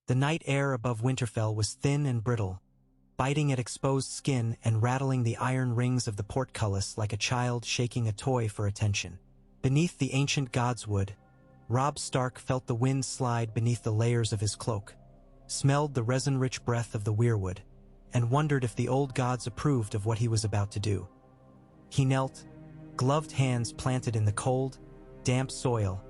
The night air above Winterfell was thin and brittle, biting at exposed skin and rattling the iron rings of the portcullis like a child shaking a toy for attention. Beneath the ancient godswood, Robb Stark felt the wind slide beneath the layers of his cloak, smelled the resin-rich breath of the weirwood, and wondered if the old gods approved of what he was about to do. He knelt, gloved hands planted in the cold, damp soil,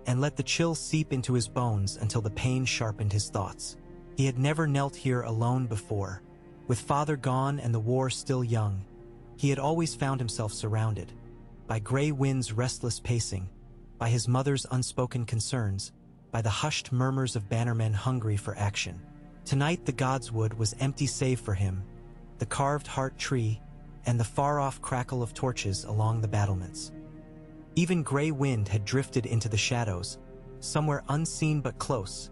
and let the chill seep into his bones until the pain sharpened his thoughts. He had never knelt here alone before. With father gone and the war still young, he had always found himself surrounded by Grey Wind's restless pacing, by his mother's unspoken concerns, by the hushed murmurs of bannermen hungry for action. Tonight the godswood was empty save for him, the carved heart tree, and the far-off crackle of torches along the battlements. Even Grey Wind had drifted into the shadows, somewhere unseen but close,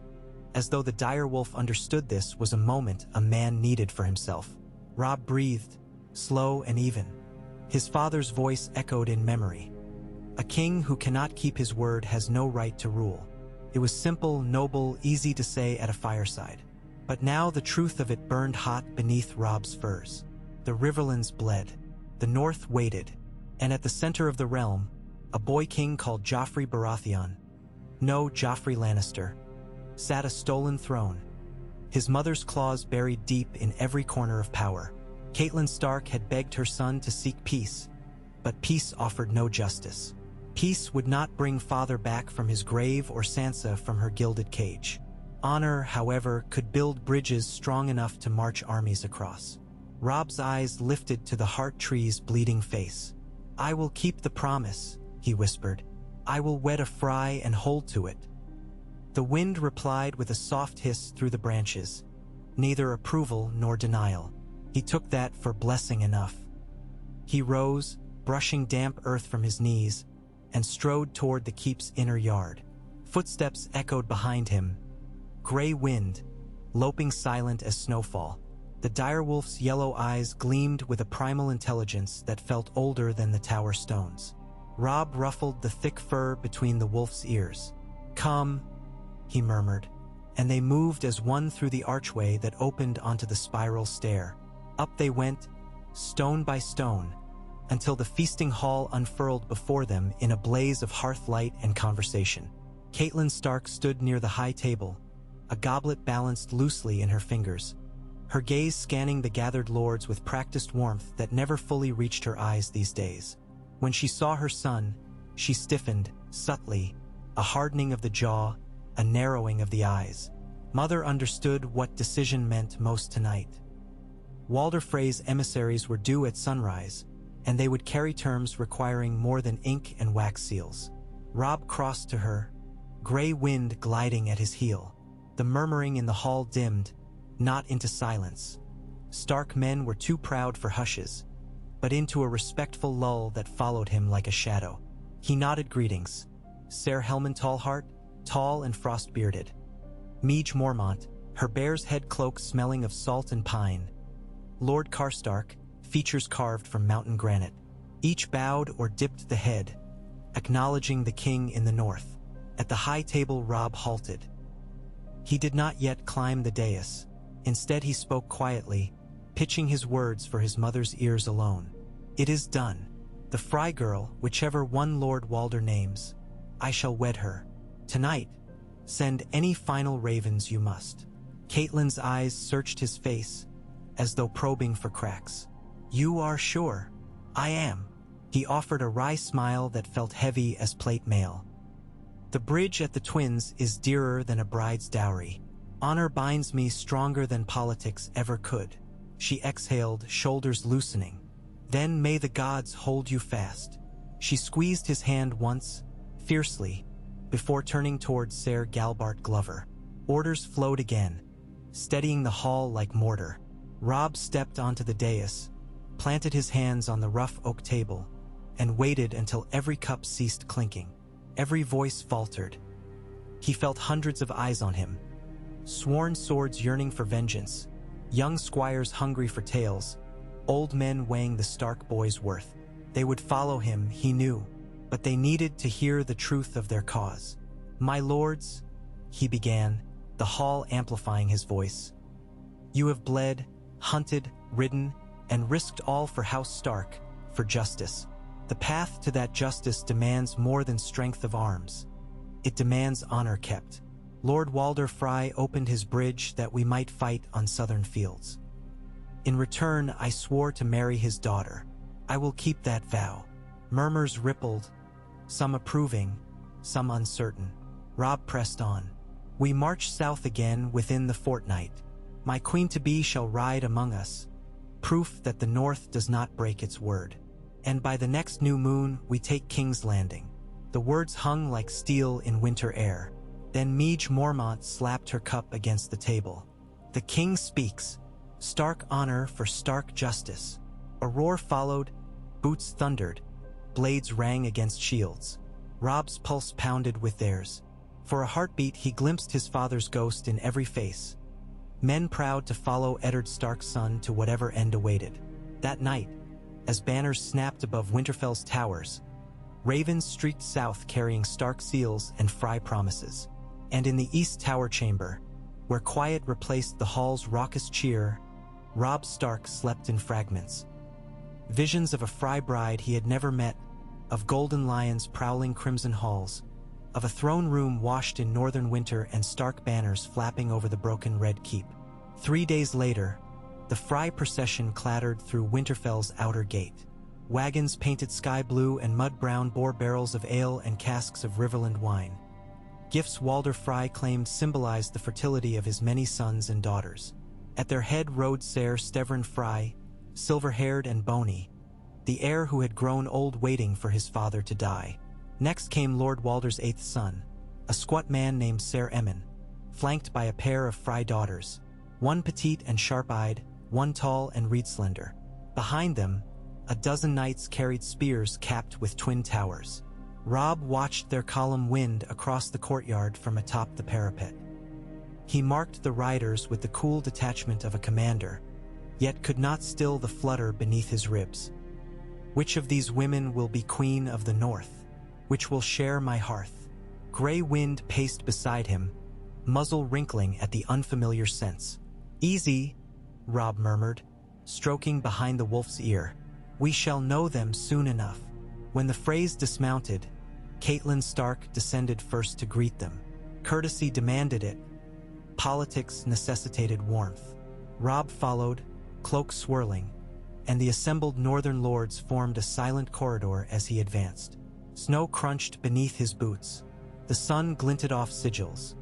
as though the direwolf understood this was a moment a man needed for himself. Robb breathed, slow and even. His father's voice echoed in memory. A king who cannot keep his word has no right to rule. It was simple, noble, easy to say at a fireside. But now the truth of it burned hot beneath Robb's furs. The riverlands bled, the north waited, and at the center of the realm, a boy king called Joffrey Baratheon, no Joffrey Lannister, sat a stolen throne, his mother's claws buried deep in every corner of power. Catelyn Stark had begged her son to seek peace, but peace offered no justice. Peace would not bring father back from his grave or Sansa from her gilded cage. Honor, however, could build bridges strong enough to march armies across. Robb's eyes lifted to the heart tree's bleeding face. "I will keep the promise," he whispered. "I will wed a Frey and hold to it." The wind replied with a soft hiss through the branches, neither approval nor denial. He took that for blessing enough. He rose, brushing damp earth from his knees, and strode toward the keep's inner yard. Footsteps echoed behind him. Grey Wind, loping silent as snowfall. The direwolf's yellow eyes gleamed with a primal intelligence that felt older than the tower stones. Robb ruffled the thick fur between the wolf's ears. "Come," he murmured, and they moved as one through the archway that opened onto the spiral stair. Up they went, stone by stone, until the feasting hall unfurled before them in a blaze of hearthlight and conversation. Catelyn Stark stood near the high table, a goblet balanced loosely in her fingers, her gaze scanning the gathered lords with practiced warmth that never fully reached her eyes these days. When she saw her son, she stiffened, subtly, a hardening of the jaw, a narrowing of the eyes. Mother understood what decision meant most tonight. Walder Frey's emissaries were due at sunrise, and they would carry terms requiring more than ink and wax seals. Robb crossed to her, Grey Wind gliding at his heel. The murmuring in the hall dimmed, not into silence. Stark men were too proud for hushes, but into a respectful lull that followed him like a shadow. He nodded greetings. Ser Helman Tallheart, tall and frost-bearded. Meege Mormont, her bear's head cloak smelling of salt and pine. Lord Karstark, features carved from mountain granite. Each bowed or dipped the head, acknowledging the king in the north. At the high table Robb halted. He did not yet climb the dais. Instead he spoke quietly, pitching his words for his mother's ears alone. "It is done. The Frey girl, whichever one Lord Walder names, I shall wed her. Tonight, send any final ravens you must." Catelyn's eyes searched his face, as though probing for cracks. "You are sure?" "I am." He offered a wry smile that felt heavy as plate mail. "The bridge at the Twins is dearer than a bride's dowry. Honor binds me stronger than politics ever could." She exhaled, shoulders loosening. "Then may the gods hold you fast." She squeezed his hand once, fiercely, before turning towards Ser Galbart Glover. Orders flowed again, steadying the hall like mortar. Robb stepped onto the dais, planted his hands on the rough oak table, and waited until every cup ceased clinking. Every voice faltered. He felt hundreds of eyes on him. Sworn swords yearning for vengeance, young squires hungry for tales, old men weighing the Stark boy's worth. They would follow him, he knew, but they needed to hear the truth of their cause. "My lords," he began, the hall amplifying his voice. You have bled, hunted, ridden, and risked all for House Stark, for justice. The path to that justice demands more than strength of arms. It demands honor kept. Lord Walder Frey opened his bridge that we might fight on southern fields. In return, I swore to marry his daughter. I will keep that vow. Murmurs rippled, some approving, some uncertain. Robb pressed on. We march south again within the fortnight. My queen-to-be shall ride among us, proof that the North does not break its word. And by the next new moon we take King's Landing. The words hung like steel in winter air. Then Meage Mormont slapped her cup against the table. The king speaks. Stark honor for Stark justice. A roar followed, boots thundered, blades rang against shields. Robb's pulse pounded with theirs. For a heartbeat he glimpsed his father's ghost in every face. Men proud to follow Eddard Stark's son to whatever end awaited. That night, as banners snapped above Winterfell's towers, ravens streaked south carrying Stark seals and Frey promises. And in the East Tower chamber, where quiet replaced the hall's raucous cheer, Robb Stark slept in fragments. Visions of a Frey bride he had never met, of golden lions prowling crimson halls, of a throne room washed in northern winter and Stark banners flapping over the broken red keep. 3 days later, the Frey procession clattered through Winterfell's outer gate. Wagons painted sky blue and mud brown bore barrels of ale and casks of Riverland wine. Gifts Walder Frey claimed symbolized the fertility of his many sons and daughters. At their head rode Ser Stevran Frey, silver-haired and bony, the heir who had grown old waiting for his father to die. Next came Lord Walder's 8th son, a squat man named Ser Emmon, flanked by a pair of Frey daughters, one petite and sharp-eyed, one tall and reed-slender. Behind them, a dozen knights carried spears capped with twin towers. Robb watched their column wind across the courtyard from atop the parapet. He marked the riders with the cool detachment of a commander, yet could not still the flutter beneath his ribs. Which of these women will be queen of the North? Which will share my hearth? Gray Wind paced beside him, muzzle wrinkling at the unfamiliar sense. Easy, Robb murmured, stroking behind the wolf's ear. We shall know them soon enough. When the Freys dismounted, Catelyn Stark descended first to greet them. Courtesy demanded it. Politics necessitated warmth. Robb followed, cloak swirling, and the assembled northern lords formed a silent corridor as he advanced. Snow crunched beneath his boots. The sun glinted off sigils.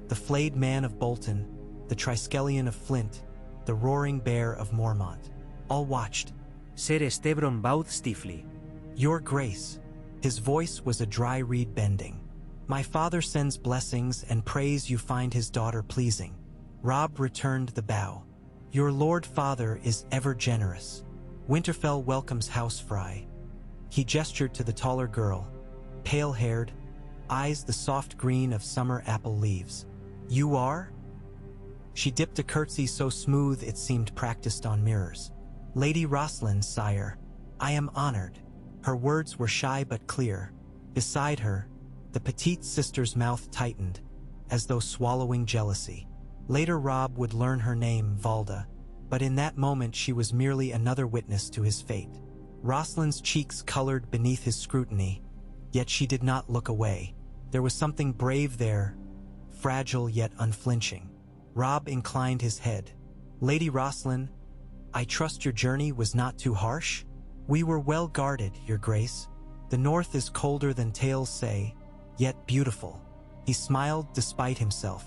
The flayed man of Bolton, the Triskelion of Flint, the roaring bear of Mormont. All watched. Ser Stevron bowed stiffly. Your Grace. His voice was a dry reed bending. My father sends blessings and prays you find his daughter pleasing. Robb returned the bow. Your Lord Father is ever generous. Winterfell welcomes House Frey. He gestured to the taller girl, pale-haired, eyes the soft green of summer apple leaves. You are? She dipped a curtsy so smooth it seemed practiced on mirrors. Lady Rosalind, sire. I am honored. Her words were shy but clear. Beside her, the petite sister's mouth tightened, as though swallowing jealousy. Later Robb would learn her name, Valda, but in that moment she was merely another witness to his fate. Rosalind's cheeks colored beneath his scrutiny, yet she did not look away. There was something brave there, fragile yet unflinching. Robb inclined his head. Lady Rosalind, I trust your journey was not too harsh? We were well guarded, Your Grace. The North is colder than tales say, yet beautiful. He smiled despite himself.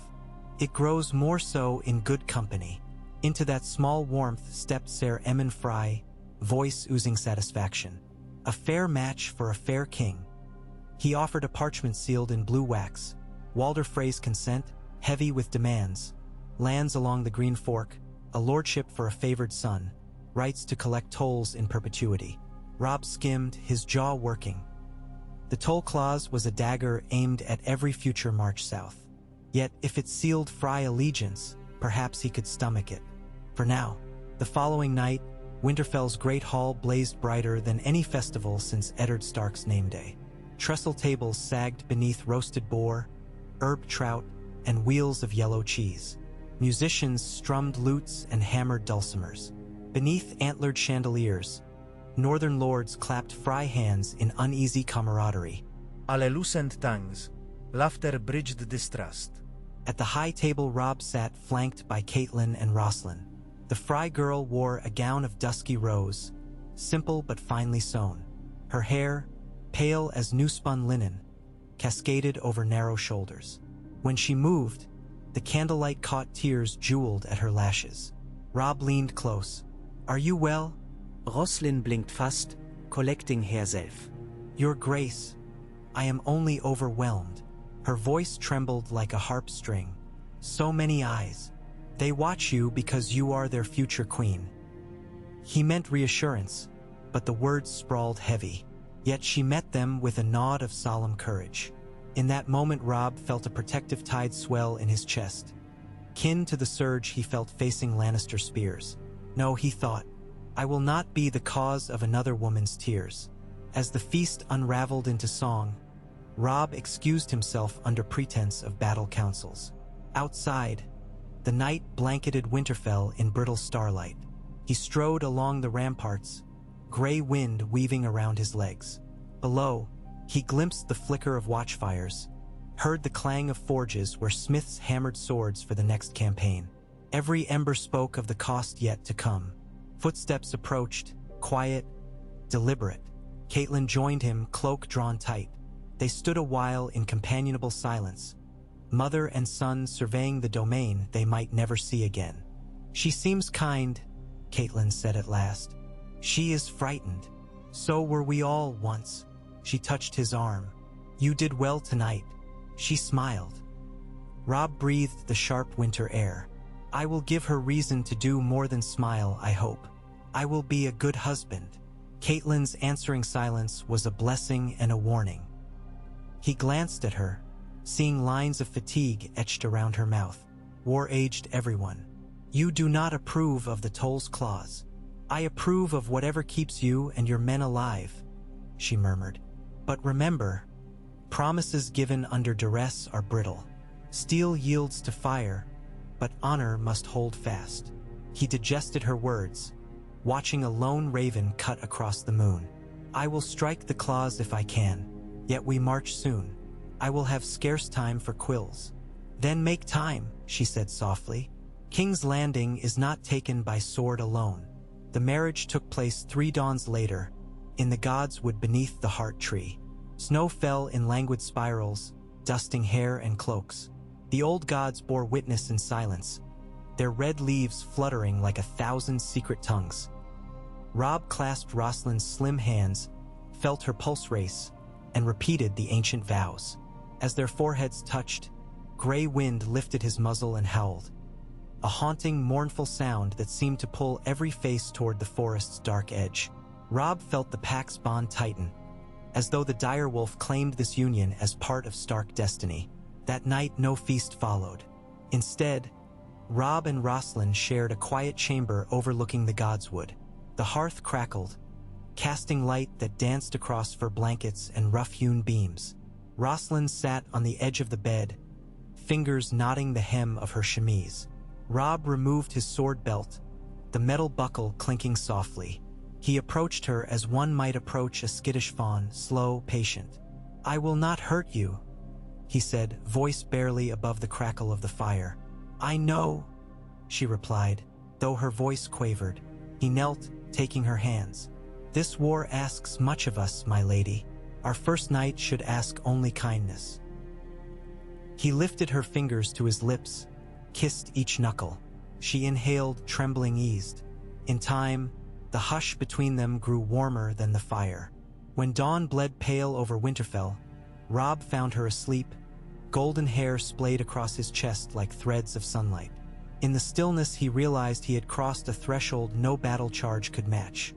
It grows more so in good company. Into that small warmth stepped Ser Emmon Frey, voice oozing satisfaction. A fair match for a fair king. He offered a parchment sealed in blue wax. Walder Frey's consent, heavy with demands. Lands along the Green Fork, a lordship for a favored son, rights to collect tolls in perpetuity. Robb skimmed, his jaw working. The toll clause was a dagger aimed at every future march south. Yet, if it sealed Frey allegiance, perhaps he could stomach it. For now, the following night, Winterfell's great hall blazed brighter than any festival since Eddard Stark's name day. Trestle tables sagged beneath roasted boar, herb trout, and wheels of yellow cheese. Musicians strummed lutes and hammered dulcimers. Beneath antlered chandeliers, northern lords clapped Frey hands in uneasy camaraderie. Alle lucent tongues, laughter bridged distrust. At the high table Robb sat flanked by Catelyn and Rosalind. The Frey girl wore a gown of dusky rose, simple but finely sewn. Her hair, pale as new-spun linen, cascaded over narrow shoulders. When she moved, the candlelight caught tears jeweled at her lashes. Robb leaned close. "Are you well?" Rosalind blinked fast, collecting herself. "Your Grace, I am only overwhelmed." Her voice trembled like a harp string. "So many eyes. They watch you because you are their future queen." He meant reassurance, but the words sprawled heavy. Yet she met them with a nod of solemn courage. In that moment Robb felt a protective tide swell in his chest. Kin to the surge he felt facing Lannister spears. No, he thought, I will not be the cause of another woman's tears. As the feast unraveled into song, Robb excused himself under pretense of battle councils. Outside, the night blanketed Winterfell in brittle starlight. He strode along the ramparts, gray wind weaving around his legs. Below, he glimpsed the flicker of watchfires, heard the clang of forges where smiths hammered swords for the next campaign. Every ember spoke of the cost yet to come. Footsteps approached, quiet, deliberate. Catelyn joined him, cloak drawn tight. They stood a while in companionable silence, mother and son surveying the domain they might never see again. "She seems kind," Catelyn said at last. "She is frightened. So were we all once." She touched his arm. "You did well tonight." She smiled. Robb breathed the sharp winter air. "I will give her reason to do more than smile, I hope. I will be a good husband." Catelyn's answering silence was a blessing and a warning. He glanced at her, seeing lines of fatigue etched around her mouth. "War-aged everyone. You do not approve of the toll's clause." "I approve of whatever keeps you and your men alive," she murmured. "But remember, promises given under duress are brittle. Steel yields to fire, but honor must hold fast." He digested her words, watching a lone raven cut across the moon. "I will strike the clause if I can, yet we march soon. I will have scarce time for quills." "Then make time," she said softly. "King's Landing is not taken by sword alone." The marriage took place 3 dawns later, in the godswood beneath the heart tree. Snow fell in languid spirals, dusting hair and cloaks. The old gods bore witness in silence, their red leaves fluttering like 1,000 secret tongues. Robb clasped Rosalind's slim hands, felt her pulse race, and repeated the ancient vows. As their foreheads touched, gray wind lifted his muzzle and howled, a haunting, mournful sound that seemed to pull every face toward the forest's dark edge. Robb felt the pack's bond tighten, as though the direwolf claimed this union as part of Stark destiny. That night no feast followed. Instead, Robb and Rosalind shared a quiet chamber overlooking the godswood. The hearth crackled, casting light that danced across fur blankets and rough-hewn beams. Rosalind sat on the edge of the bed, fingers knotting the hem of her chemise. Robb removed his sword belt, the metal buckle clinking softly. He approached her as one might approach a skittish fawn, slow, patient. "I will not hurt you," he said, voice barely above the crackle of the fire. "I know," she replied, though her voice quavered. He knelt, taking her hands. "This war asks much of us, my lady. Our first night should ask only kindness." He lifted her fingers to his lips, kissed each knuckle. She inhaled, trembling, eased. In time, the hush between them grew warmer than the fire. When dawn bled pale over Winterfell, Robb found her asleep, golden hair splayed across his chest like threads of sunlight. In the stillness he realized he had crossed a threshold no battle charge could match.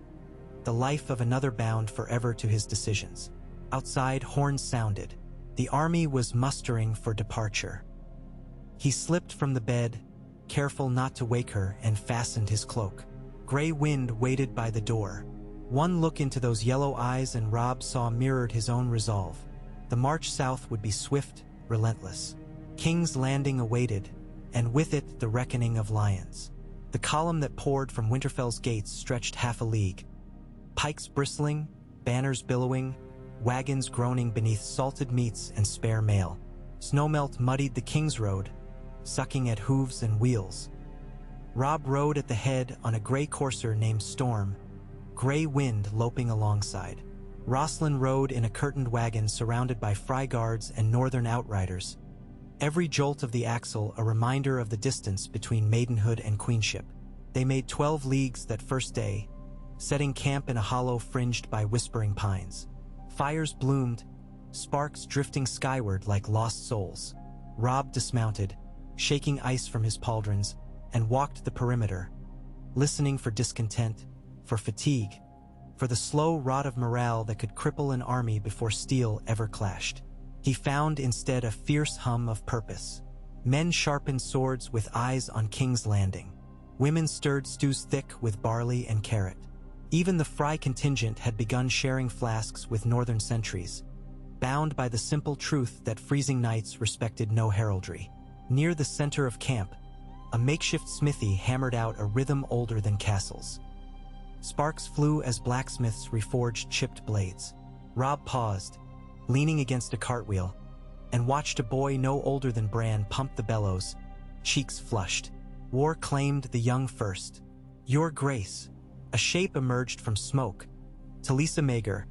The life of another bound forever to his decisions. Outside, horns sounded. The army was mustering for departure. He slipped from the bed, careful not to wake her, and fastened his cloak. Gray wind waited by the door. One look into those yellow eyes and Robb saw mirrored his own resolve. The march south would be swift, relentless. King's Landing awaited, and with it the reckoning of lions. The column that poured from Winterfell's gates stretched half a league. Pikes bristling, banners billowing, wagons groaning beneath salted meats and spare mail. Snowmelt muddied the King's Road, sucking at hooves and wheels. Robb rode at the head on a gray courser named Storm, gray wind loping alongside. Rosslyn rode in a curtained wagon surrounded by Frey guards and northern outriders, every jolt of the axle a reminder of the distance between maidenhood and queenship. They made 12 leagues that first day, setting camp in a hollow fringed by whispering pines. Fires bloomed, sparks drifting skyward like lost souls. Robb dismounted, shaking ice from his pauldrons, and walked the perimeter, listening for discontent, for fatigue, for the slow rot of morale that could cripple an army before steel ever clashed. He found instead a fierce hum of purpose. Men sharpened swords with eyes on King's Landing. Women stirred stews thick with barley and carrot. Even the Frey contingent had begun sharing flasks with northern sentries, bound by the simple truth that freezing nights respected no heraldry. Near the center of camp, a makeshift smithy hammered out a rhythm older than castles. Sparks flew as blacksmiths reforged chipped blades. Robb paused, leaning against a cartwheel, and watched a boy no older than Bran pump the bellows, cheeks flushed. War claimed the young first. Your Grace. A shape emerged from smoke. Talisa Maegor,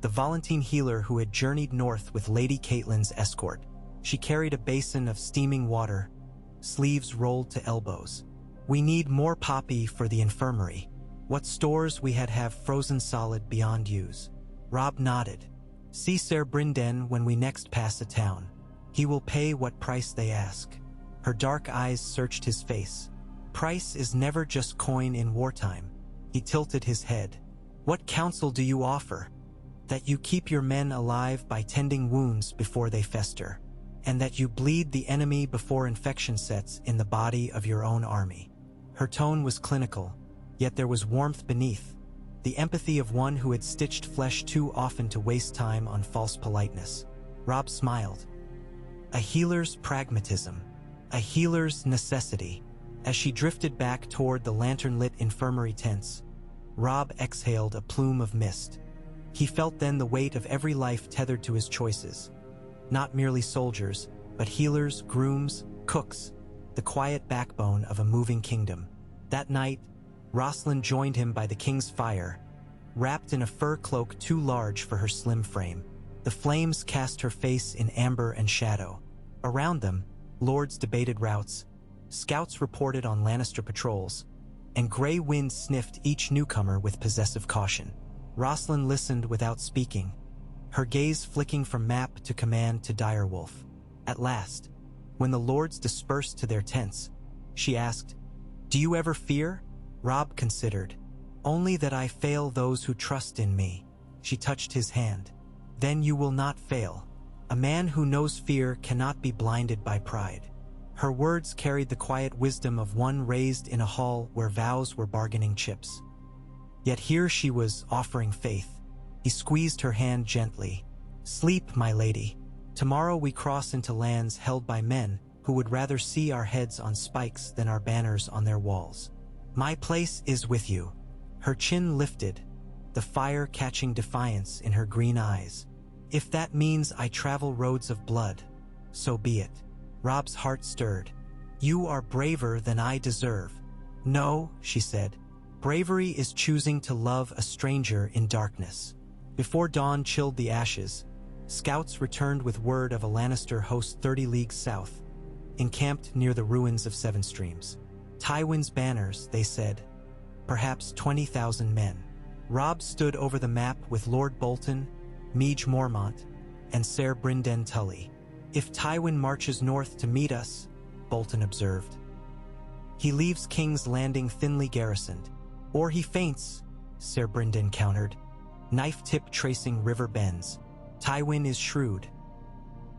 the Volantene healer who had journeyed north with Lady Catelyn's escort. She carried a basin of steaming water, sleeves rolled to elbows. We need more poppy for the infirmary. What stores we had have frozen solid beyond use. Robb nodded. See Ser Brynden when we next pass a town. He will pay what price they ask. Her dark eyes searched his face. Price is never just coin in wartime. He tilted his head. What counsel do you offer? That you keep your men alive by tending wounds before they fester, and that you bleed the enemy before infection sets in the body of your own army. Her tone was clinical, yet there was warmth beneath, the empathy of one who had stitched flesh too often to waste time on false politeness. Robb smiled. A healer's pragmatism, a healer's necessity. As she drifted back toward the lantern-lit infirmary tents, Robb exhaled a plume of mist. He felt then the weight of every life tethered to his choices. Not merely soldiers, but healers, grooms, cooks, the quiet backbone of a moving kingdom. That night, Rosslyn joined him by the king's fire, wrapped in a fur cloak too large for her slim frame. The flames cast her face in amber and shadow. Around them, lords debated routes, scouts reported on Lannister patrols, and gray winds sniffed each newcomer with possessive caution. Rosslyn listened without speaking, her gaze flicking from map to command to direwolf. At last, when the lords dispersed to their tents, she asked, "Do you ever fear?" Robb considered. "Only that I fail those who trust in me." She touched his hand. "Then you will not fail. A man who knows fear cannot be blinded by pride." Her words carried the quiet wisdom of one raised in a hall where vows were bargaining chips. Yet here she was offering faith. He squeezed her hand gently. "Sleep, my lady. Tomorrow we cross into lands held by men who would rather see our heads on spikes than our banners on their walls. My place is with you." Her chin lifted, the fire catching defiance in her green eyes. "If that means I travel roads of blood, so be it." Robb's heart stirred. "You are braver than I deserve." "No," she said. "Bravery is choosing to love a stranger in darkness." Before dawn chilled the ashes, scouts returned with word of a Lannister host 30 leagues south, encamped near the ruins of Seven Streams. Tywin's banners, they said. Perhaps 20,000 men. Robb stood over the map with Lord Bolton, Meage Mormont, and Ser Brynden Tully. "If Tywin marches north to meet us," Bolton observed, "he leaves King's Landing thinly garrisoned. Or he faints," Ser Brynden countered, knife-tip tracing river bends. "Tywin is shrewd.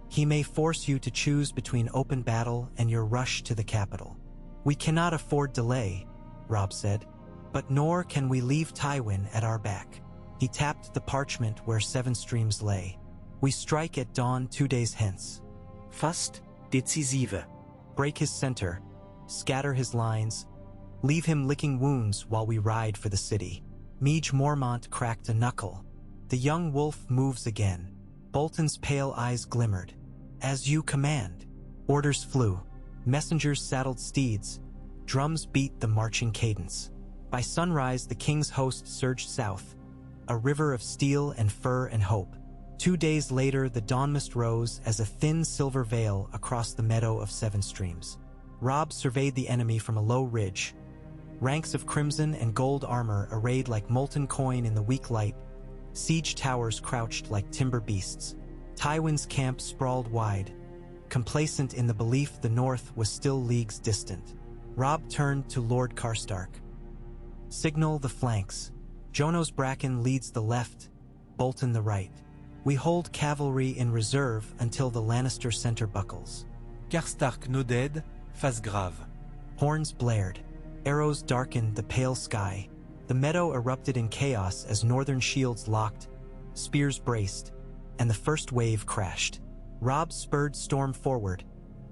He may force you to choose between open battle and your rush to the capital." "We cannot afford delay," Robb said, "but nor can we leave Tywin at our back." He tapped the parchment where Seven Streams lay. "We strike at dawn 2 days hence." "Fust?" decisive. Break his center, scatter his lines, leave him licking wounds while we ride for the city. Meej Mormont cracked a knuckle. The young wolf moves again. Bolton's pale eyes glimmered. As you command. Orders flew. Messengers saddled steeds. Drums beat the marching cadence. By sunrise, the king's host surged south, a river of steel and fur and hope. 2 days later, the dawn mist rose as a thin silver veil across the meadow of 7 streams. Robb surveyed the enemy from a low ridge. Ranks of crimson and gold armor arrayed like molten coin in the weak light. Siege towers crouched like timber beasts. Tywin's camp sprawled wide, complacent in the belief the north was still leagues distant. Robb turned to Lord Karstark. Signal the flanks. Jonos Bracken leads the left, Bolton the right. We hold cavalry in reserve until the Lannister center buckles. Karstark nodded, face grave. Horns blared. Arrows darkened the pale sky. The meadow erupted in chaos as northern shields locked, spears braced, and the first wave crashed. Robb spurred storm forward,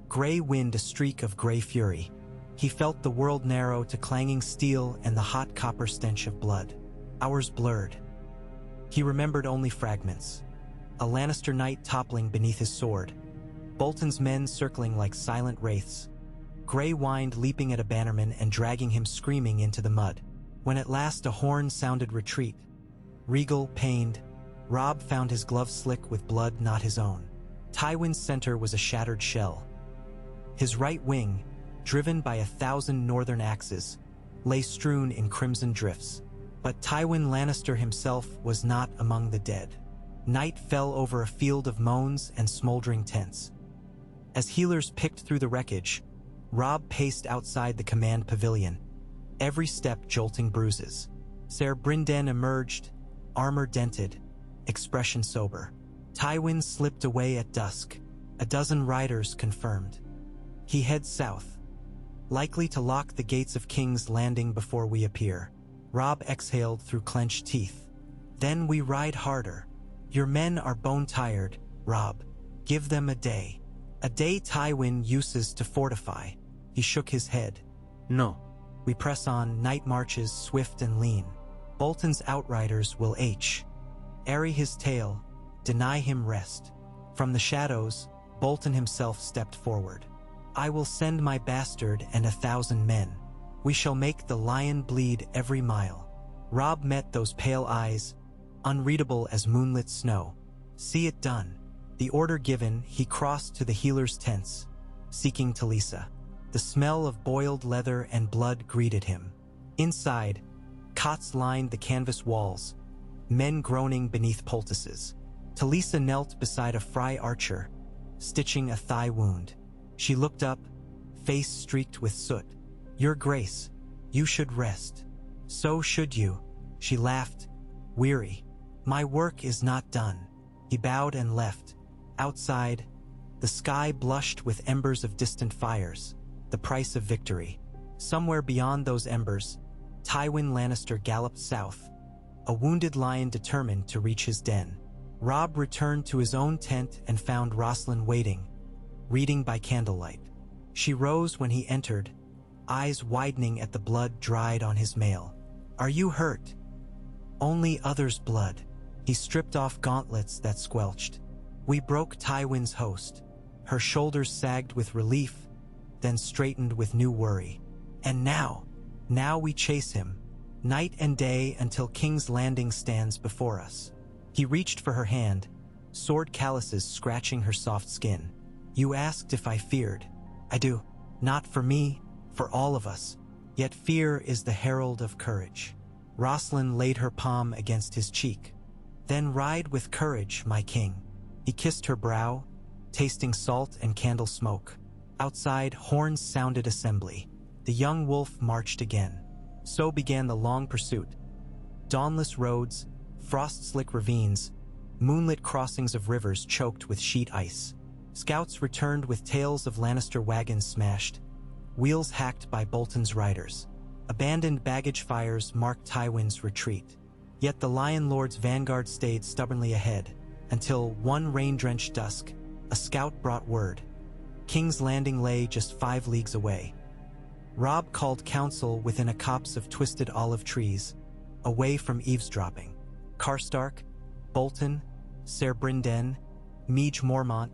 gray wind a streak of gray fury. He felt the world narrow to clanging steel and the hot copper stench of blood. Hours blurred. He remembered only fragments. A Lannister knight toppling beneath his sword. Bolton's men circling like silent wraiths. Grey Wind leaping at a bannerman and dragging him screaming into the mud. When at last a horn sounded retreat. Regal, pained, Robb found his glove slick with blood not his own. Tywin's center was a shattered shell. His right wing, driven by 1,000 northern axes, lay strewn in crimson drifts. But Tywin Lannister himself was not among the dead. Night fell over a field of moans and smoldering tents. As healers picked through the wreckage, Robb paced outside the command pavilion, every step jolting bruises. Ser Brynden emerged, armor dented, expression sober. Tywin slipped away at dusk, a dozen riders confirmed. He heads south, likely to lock the gates of King's Landing before we appear. Robb exhaled through clenched teeth. Then we ride harder. Your men are bone-tired, Robb. Give them a day. A day Tywin uses to fortify. He shook his head. No. We press on, night marches swift and lean. Bolton's outriders will airy his tail, deny him rest. From the shadows, Bolton himself stepped forward. I will send my bastard and 1,000 men. We shall make the lion bleed every mile. Robb met those pale eyes, unreadable as moonlit snow. See it done. The order given, he crossed to the healers' tents, seeking Talisa. The smell of boiled leather and blood greeted him. Inside, cots lined the canvas walls, men groaning beneath poultices. Talisa knelt beside a Frey archer, stitching a thigh wound. She looked up, face streaked with soot. Your Grace, you should rest. So should you. She laughed, weary. My work is not done. He bowed and left. Outside, the sky blushed with embers of distant fires, the price of victory. Somewhere beyond those embers, Tywin Lannister galloped south, a wounded lion determined to reach his den. Robb returned to his own tent and found Rosalind waiting, reading by candlelight. She rose when he entered, eyes widening at the blood dried on his mail. Are you hurt? Only others' blood. He stripped off gauntlets that squelched. We broke Tywin's host. Her shoulders sagged with relief, then straightened with new worry. And now we chase him, night and day until King's Landing stands before us. He reached for her hand, sword calluses scratching her soft skin. You asked if I feared. I do. Not for me, for all of us. Yet fear is the herald of courage. Rosalind laid her palm against his cheek. Then ride with courage, my king. He kissed her brow, tasting salt and candle smoke. Outside, horns sounded assembly. The young wolf marched again. So began the long pursuit. Dawnless roads, frost-slick ravines, moonlit crossings of rivers choked with sheet ice. Scouts returned with tales of Lannister wagons smashed, wheels hacked by Bolton's riders. Abandoned baggage fires marked Tywin's retreat. Yet the Lion Lord's vanguard stayed stubbornly ahead, until one rain-drenched dusk, a scout brought word. King's Landing lay just 5 leagues away. Robb called council within a copse of twisted olive trees, away from eavesdropping. Karstark, Bolton, Ser Brynden, Meege Mormont,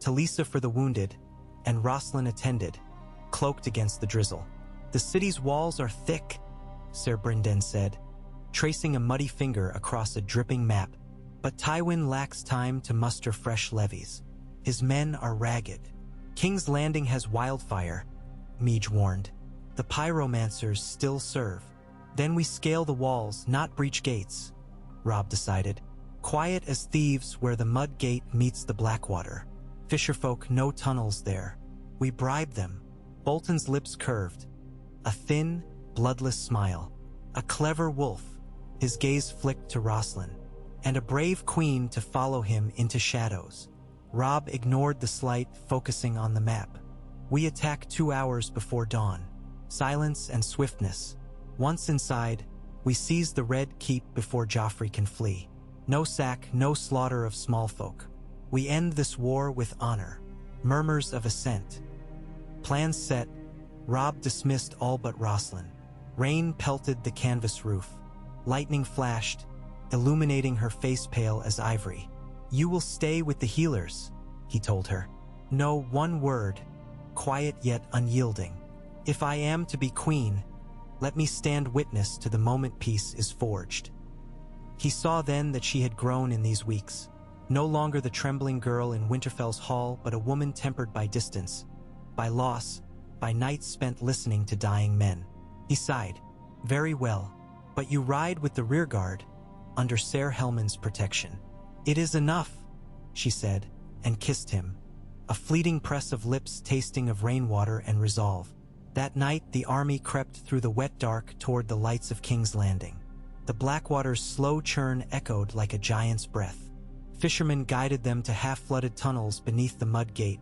Talisa for the wounded, and Roslin attended, cloaked against the drizzle. "The city's walls are thick," Ser Brynden said, tracing a muddy finger across a dripping map. "But Tywin lacks time to muster fresh levies. His men are ragged." "King's Landing has wildfire," Meege warned. "The pyromancers still serve." "Then we scale the walls, not breach gates," Robb decided. "Quiet as thieves where the mud gate meets the Blackwater. Fisherfolk no tunnels there. We bribe them." Bolton's lips curved. A thin, bloodless smile. "A clever wolf," his gaze flicked to Roslin. "And a brave queen to follow him into shadows." Robb ignored the slight, focusing on the map. "We attack 2 hours before dawn. Silence and swiftness. Once inside, we seize the Red Keep before Joffrey can flee. No sack, no slaughter of small folk. We end this war with honor." Murmurs of assent. Plans set, Robb dismissed all but Roslin. Rain pelted the canvas roof. Lightning flashed, illuminating her face pale as ivory. "You will stay with the healers," he told her. "No one word, quiet yet unyielding. If I am to be queen, let me stand witness to the moment peace is forged." He saw then that she had grown in these weeks. No longer the trembling girl in Winterfell's hall, but a woman tempered by distance, by loss, by nights spent listening to dying men. He sighed. "Very well, but you ride with the rearguard, under Ser Helman's protection." "It is enough," she said, and kissed him, a fleeting press of lips tasting of rainwater and resolve. That night the army crept through the wet dark toward the lights of King's Landing. The Blackwater's slow churn echoed like a giant's breath. Fishermen guided them to half-flooded tunnels beneath the mud gate,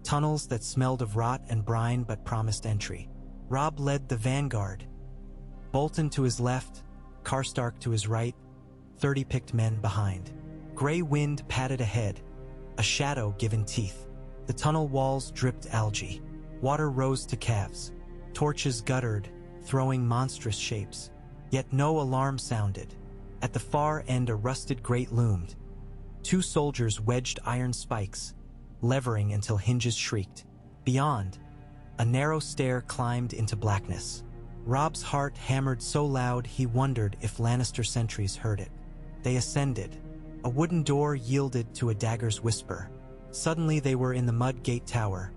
tunnels that smelled of rot and brine but promised entry. Robb led the vanguard. Bolton to his left, Karstark to his right, 30 picked men behind. Gray wind patted ahead, a shadow given teeth. The tunnel walls dripped algae. Water rose to calves. Torches guttered, throwing monstrous shapes. Yet no alarm sounded. At the far end a rusted grate loomed. 2 soldiers wedged iron spikes, levering until hinges shrieked. Beyond, a narrow stair climbed into blackness. Robb's heart hammered so loud he wondered if Lannister sentries heard it. They ascended. A wooden door yielded to a dagger's whisper. Suddenly they were in the mud gate tower,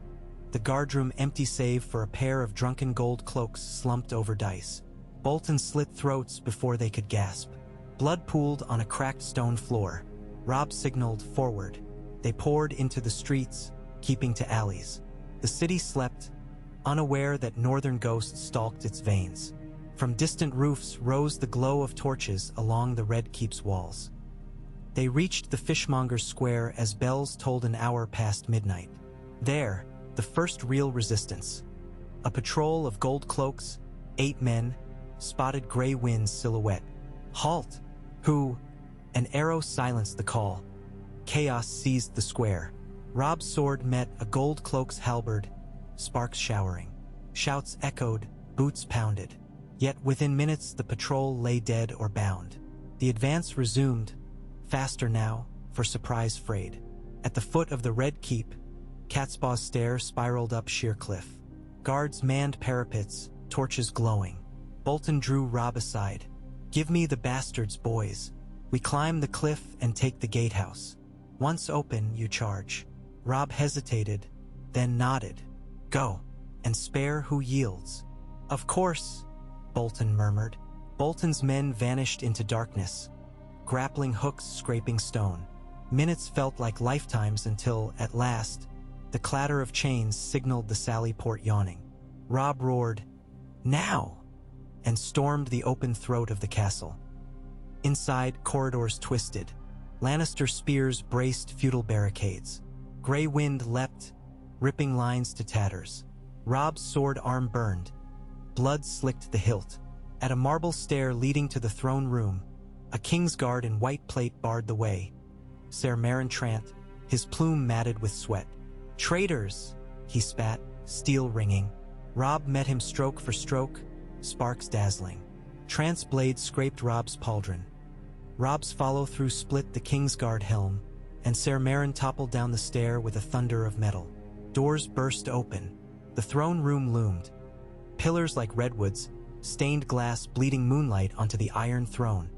the guardroom empty save for a pair of drunken gold cloaks slumped over dice. Bolton slit throats before they could gasp. Blood pooled on a cracked stone floor. Robb signaled forward. They poured into the streets, keeping to alleys. The city slept, unaware that northern ghosts stalked its veins. From distant roofs rose the glow of torches along the Red Keep's walls. They reached the fishmonger's square as bells told an hour past midnight. There, the first real resistance. A patrol of gold cloaks, 8 men, spotted Grey Wind's silhouette. "Halt! Who?" An arrow silenced the call. Chaos seized the square. Robb's sword met a gold cloak's halberd, sparks showering. Shouts echoed, boots pounded. Yet within minutes the patrol lay dead or bound. The advance resumed, faster now, for surprise frayed. At the foot of the Red Keep, Catspaw's stair spiraled up sheer cliff. Guards manned parapets, torches glowing. Bolton drew Robb aside. "Give me the bastards, boys. We climb the cliff and take the gatehouse. Once open, you charge." Robb hesitated, then nodded. "Go, and spare who yields." "Of course," Bolton murmured. Bolton's men vanished into darkness, grappling hooks scraping stone. Minutes felt like lifetimes until, at last, the clatter of chains signaled the sally port yawning. Robb roared, "Now!" and stormed the open throat of the castle. Inside, corridors twisted. Lannister spears braced feudal barricades. Grey Wind leapt, ripping lines to tatters. Robb's sword arm burned. Blood slicked the hilt. At a marble stair leading to the throne room, a Kingsguard in white plate barred the way. Ser Meryn Trant, his plume matted with sweat. "Traitors!" he spat, steel ringing. Robb met him stroke for stroke, sparks dazzling. Trance blade scraped Robb's pauldron. Robb's follow-through split the Kingsguard helm, and Ser Meryn toppled down the stair with a thunder of metal. Doors burst open. The throne room loomed. Pillars like redwoods, stained glass bleeding moonlight onto the iron throne.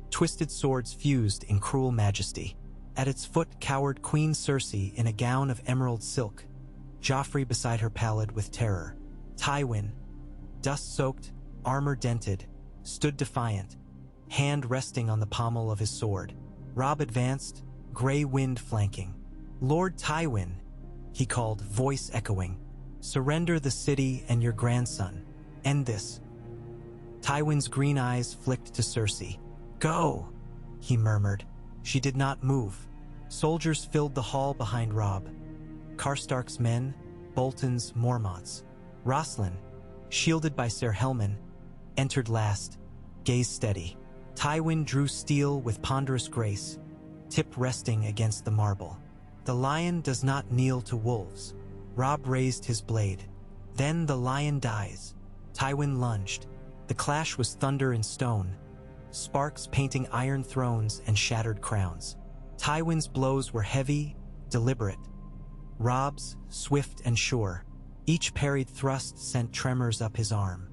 Twisted swords fused in cruel majesty. At its foot cowered Queen Cersei in a gown of emerald silk, Joffrey beside her pallid with terror. Tywin, dust-soaked, armor-dented, stood defiant, hand resting on the pommel of his sword. Robb advanced, gray wind flanking. "Lord Tywin," he called, voice echoing. "Surrender the city and your grandson. End this." Tywin's green eyes flicked to Cersei. "Go," he murmured. She did not move. Soldiers filled the hall behind Robb. Karstark's men, Bolton's, Mormont's. Rosslyn, shielded by Ser Helman, entered last, gaze steady. Tywin drew steel with ponderous grace, tip resting against the marble. "The lion does not kneel to wolves." Robb raised his blade. "Then the lion dies." Tywin lunged. The clash was thunder and stone, sparks painting iron thrones and shattered crowns. Tywin's blows were heavy, deliberate. Robb's, swift and sure. Each parried thrust sent tremors up his arm.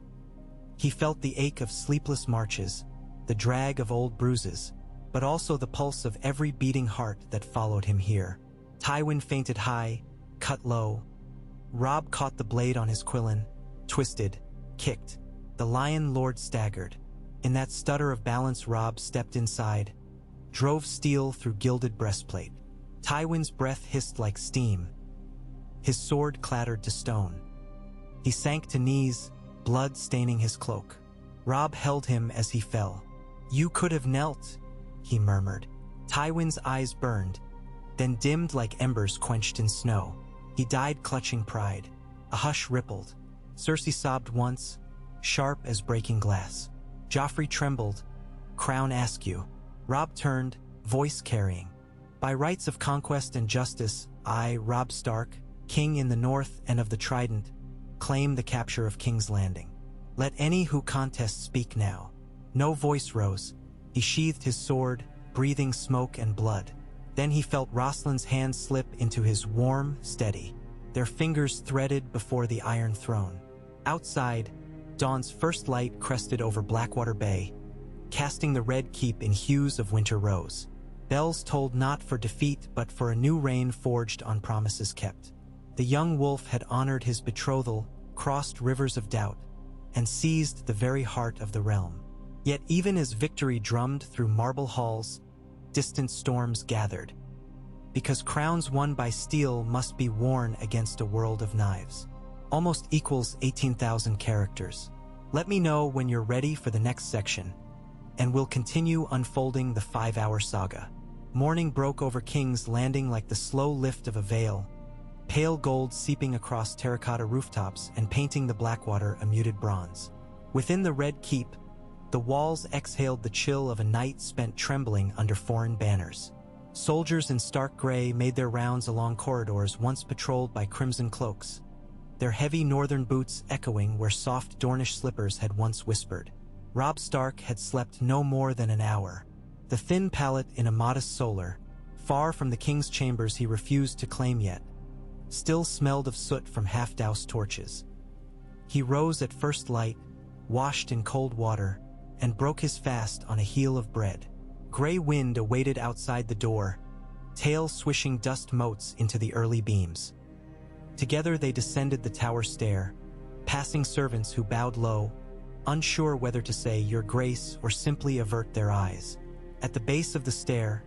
He felt the ache of sleepless marches, the drag of old bruises, but also the pulse of every beating heart that followed him here. Tywin feinted high, cut low. Robb caught the blade on his quillin, twisted, kicked. The Lion Lord staggered. In that stutter of balance, Robb stepped inside, drove steel through gilded breastplate. Tywin's breath hissed like steam. His sword clattered to stone. He sank to knees, blood staining his cloak. Robb held him as he fell. "You could have knelt," he murmured. Tywin's eyes burned, then dimmed like embers quenched in snow. He died clutching pride. A hush rippled. Cersei sobbed once, sharp as breaking glass. Joffrey trembled, crown askew. Robb turned, voice carrying. "By rights of conquest and justice, I, Robb Stark, king in the north and of the Trident, claim the capture of King's Landing. Let any who contest speak now." No voice rose. He sheathed his sword, breathing smoke and blood. Then he felt Roslin's hand slip into his warm, steady. Their fingers threaded before the Iron Throne. Outside, dawn's first light crested over Blackwater Bay, casting the Red Keep in hues of winter rose. Bells tolled not for defeat but for a new reign forged on promises kept. The young wolf had honored his betrothal, crossed rivers of doubt, and seized the very heart of the realm. Yet even as victory drummed through marble halls, distant storms gathered. Because crowns won by steel must be worn against a world of knives. Almost equals 18,000 characters. Let me know when you're ready for the next section, and we'll continue unfolding the 5-hour saga. Morning broke over King's Landing like the slow lift of a veil, pale gold seeping across terracotta rooftops and painting the Blackwater a muted bronze. Within the Red Keep, the walls exhaled the chill of a night spent trembling under foreign banners. Soldiers in stark gray made their rounds along corridors once patrolled by crimson cloaks, their heavy northern boots echoing where soft Dornish slippers had once whispered. Robb Stark had slept no more than an hour. The thin pallet in a modest solar, far from the king's chambers he refused to claim yet, still smelled of soot from half-doused torches. He rose at first light, washed in cold water, and broke his fast on a heel of bread. Gray wind awaited outside the door, tail swishing dust motes into the early beams. Together they descended the tower stair, passing servants who bowed low, unsure whether to say "Your Grace" or simply avert their eyes. At the base of the stair,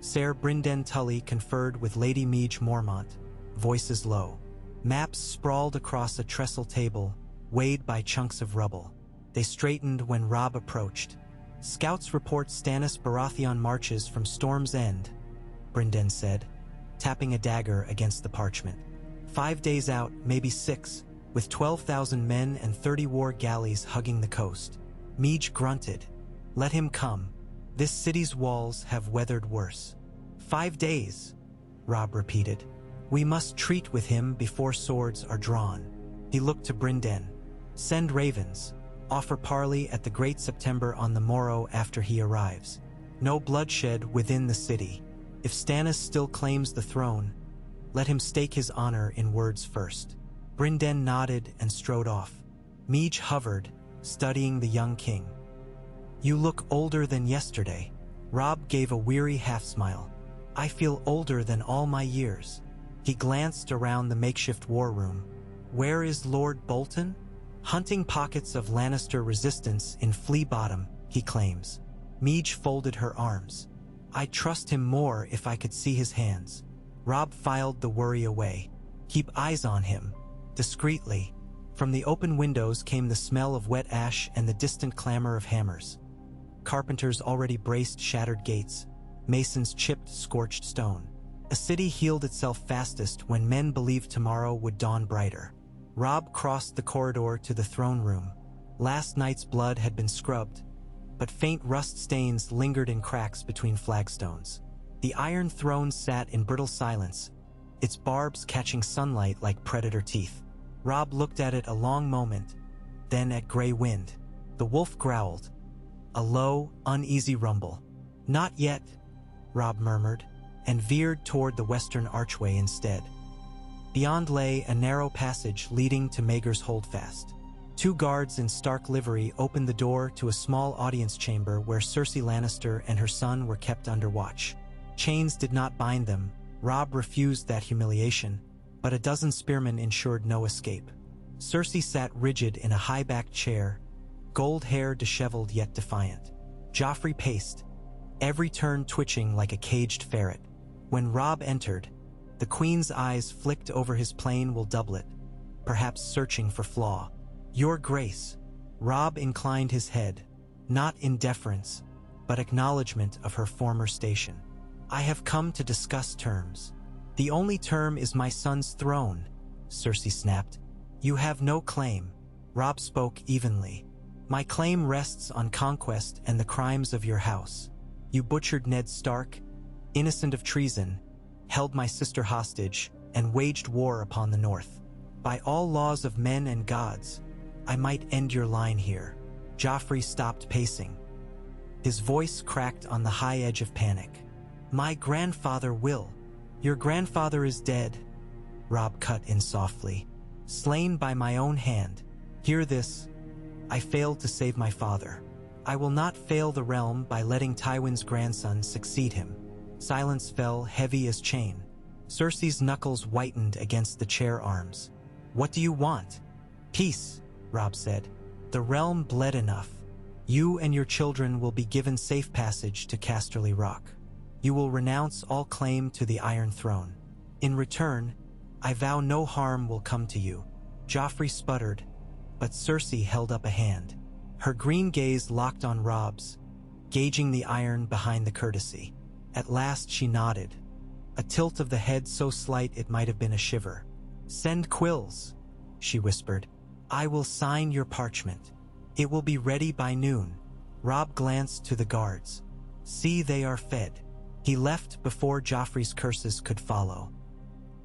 Ser Brynden Tully conferred with Lady Meage Mormont, voices low. Maps sprawled across a trestle table, weighed by chunks of rubble. They straightened when Robb approached. "Scouts report Stannis Baratheon marches from Storm's End," Brynden said, tapping a dagger against the parchment. 5 days out, maybe 6, with 12,000 men and 30 war galleys hugging the coast. Meage grunted. "Let him come. This city's walls have weathered worse." 5 days, Robb repeated. We must treat with him before swords are drawn. He looked to Brynden. Send ravens. Offer parley at the great September on the morrow after he arrives. No bloodshed within the city. If Stannis still claims the throne, let him stake his honor in words first. Brynden nodded and strode off. Meej hovered, studying the young king. You look older than yesterday. Robb gave a weary half-smile. I feel older than all my years. He glanced around the makeshift war room. Where is Lord Bolton? Hunting pockets of Lannister resistance in Flea Bottom, he claims. Meej folded her arms. I'd trust him more if I could see his hands. Robb filed the worry away. Keep eyes on him. Discreetly. From the open windows came the smell of wet ash and the distant clamor of hammers. Carpenters already braced shattered gates. Masons chipped scorched stone. A city healed itself fastest when men believed tomorrow would dawn brighter. Robb crossed the corridor to the throne room. Last night's blood had been scrubbed, but faint rust stains lingered in cracks between flagstones. The Iron Throne sat in brittle silence, its barbs catching sunlight like predator teeth. Robb looked at it a long moment, then at Grey Wind. The wolf growled. A low, uneasy rumble. Not yet, Robb murmured, and veered toward the western archway instead. Beyond lay a narrow passage leading to Maegor's Holdfast. Two guards in stark livery opened the door to a small audience chamber where Cersei Lannister and her son were kept under watch. Chains did not bind them. Robb refused that humiliation, but a dozen spearmen ensured no escape. Cersei sat rigid in a high-backed chair, gold hair disheveled yet defiant. Joffrey paced, every turn twitching like a caged ferret. When Robb entered, the Queen's eyes flicked over his plain wool doublet, perhaps searching for flaw. Your Grace. Robb inclined his head, not in deference, but acknowledgement of her former station. I have come to discuss terms. The only term is my son's throne, Cersei snapped. You have no claim. Robb spoke evenly. My claim rests on conquest and the crimes of your house. You butchered Ned Stark, innocent of treason, held my sister hostage, and waged war upon the North. By all laws of men and gods, I might end your line here. Joffrey stopped pacing. His voice cracked on the high edge of panic. My grandfather will. Your grandfather is dead, Robb cut in softly. Slain by my own hand. Hear this. I failed to save my father. I will not fail the realm by letting Tywin's grandson succeed him. Silence fell heavy as chain. Cersei's knuckles whitened against the chair arms. What do you want? Peace, Robb said. The realm bled enough. You and your children will be given safe passage to Casterly Rock. You will renounce all claim to the Iron Throne. In return, I vow no harm will come to you. Joffrey sputtered, but Cersei held up a hand. Her green gaze locked on Robb's, gauging the iron behind the courtesy. At last she nodded, a tilt of the head so slight it might have been a shiver. Send quills, she whispered. I will sign your parchment. It will be ready by noon. Robb glanced to the guards. See, they are fed. He left before Joffrey's curses could follow.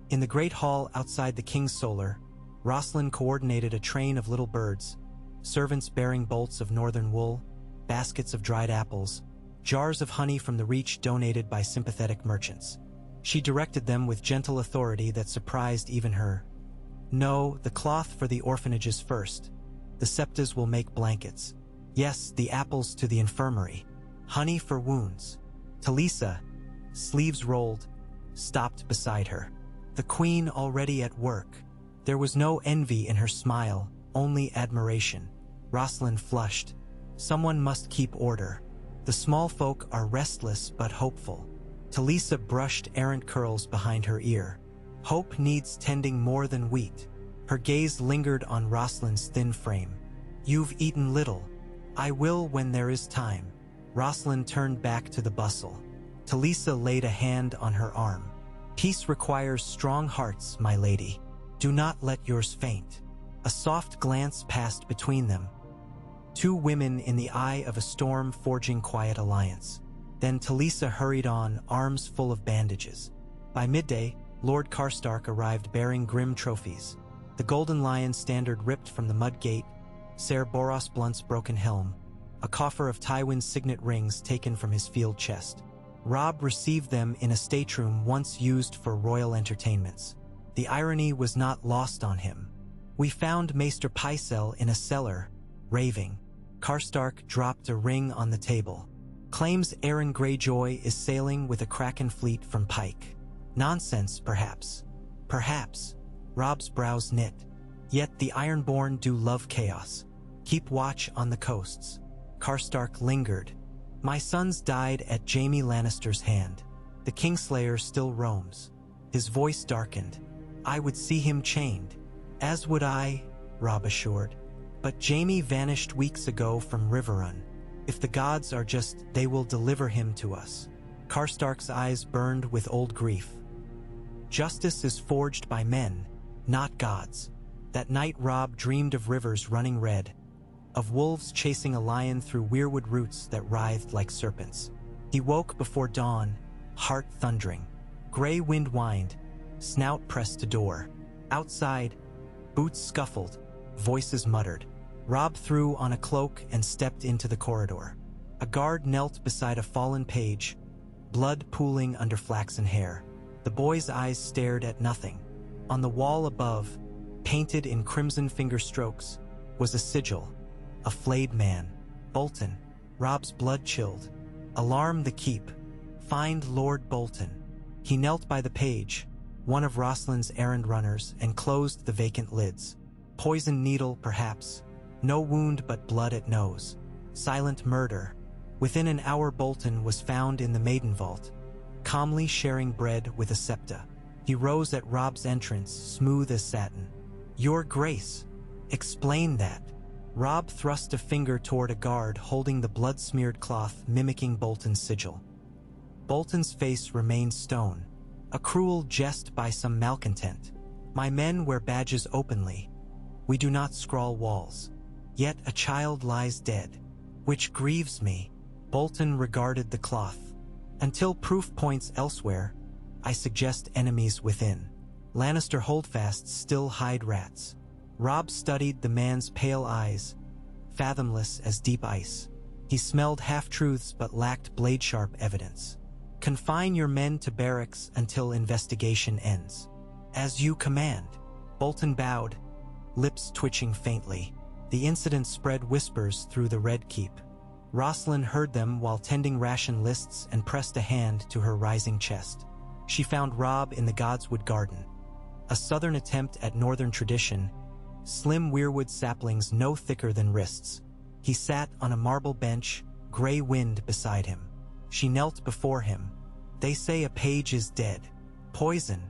In the great hall outside the King's Solar, Rosalind coordinated a train of little birds, servants bearing bolts of northern wool, baskets of dried apples, jars of honey from the Reach donated by sympathetic merchants. She directed them with gentle authority that surprised even her. No, the cloth for the orphanages first. The septas will make blankets. Yes, the apples to the infirmary. Honey for wounds. Talisa, sleeves rolled, stopped beside her. The Queen already at work. There was no envy in her smile, only admiration. Rosalind flushed. Someone must keep order. The small folk are restless but hopeful. Talisa brushed errant curls behind her ear. Hope needs tending more than wheat. Her gaze lingered on Rosalind's thin frame. You've eaten little. I will when there is time. Rosalind turned back to the bustle. Talisa laid a hand on her arm. Peace requires strong hearts, my lady. Do not let yours faint. A soft glance passed between them. Two women in the eye of a storm forging quiet alliance. Then Talisa hurried on, arms full of bandages. By midday, Lord Karstark arrived bearing grim trophies. The Golden Lion standard ripped from the mud gate, Ser Boros Blunt's broken helm, a coffer of Tywin's signet rings taken from his field chest. Robb received them in a stateroom once used for royal entertainments. The irony was not lost on him. We found Maester Pycelle in a cellar, raving. Karstark dropped a ring on the table. Claims Aeron Greyjoy is sailing with a Kraken fleet from Pike. Nonsense, perhaps. Perhaps. Robb's brows knit. Yet the Ironborn do love chaos. Keep watch on the coasts. Karstark lingered. My sons died at Jaime Lannister's hand. The Kingslayer still roams. His voice darkened. I would see him chained. As would I, Robb assured. But Jaime vanished weeks ago from Riverrun. If the gods are just, they will deliver him to us. Karstark's eyes burned with old grief. Justice is forged by men, not gods. That night Robb dreamed of rivers running red, of wolves chasing a lion through weirwood roots that writhed like serpents. He woke before dawn, heart thundering. Gray wind whined, snout pressed to door. Outside, boots scuffled, voices muttered. Robb threw on a cloak and stepped into the corridor. A guard knelt beside a fallen page, blood pooling under flaxen hair. The boy's eyes stared at nothing. On the wall above, painted in crimson finger strokes, was a sigil. A flayed man. Bolton. Robb's blood chilled. Alarm the keep. Find Lord Bolton. He knelt by the page, one of Roslin's errand runners, and closed the vacant lids. Poison needle, perhaps. No wound but blood at nose. Silent murder. Within an hour Bolton was found in the maiden vault, calmly sharing bread with a septa. He rose at Robb's entrance, smooth as satin. Your Grace, explain that. Robb thrust a finger toward a guard holding the blood-smeared cloth mimicking Bolton's sigil. Bolton's face remained stone, a cruel jest by some malcontent. My men wear badges openly. We do not scrawl walls. Yet a child lies dead, which grieves me. Bolton regarded the cloth. Until proof points elsewhere, I suggest enemies within. Lannister holdfasts still hide rats. Robb studied the man's pale eyes, fathomless as deep ice. He smelled half-truths but lacked blade-sharp evidence. Confine your men to barracks until investigation ends. As you command. Bolton bowed, lips twitching faintly. The incident spread whispers through the Red Keep. Roslin heard them while tending ration lists and pressed a hand to her rising chest. She found Robb in the Godswood Garden, a southern attempt at northern tradition, slim weirwood saplings no thicker than wrists. He sat on a marble bench, gray wind beside him. She knelt before him. They say a page is dead. Poison.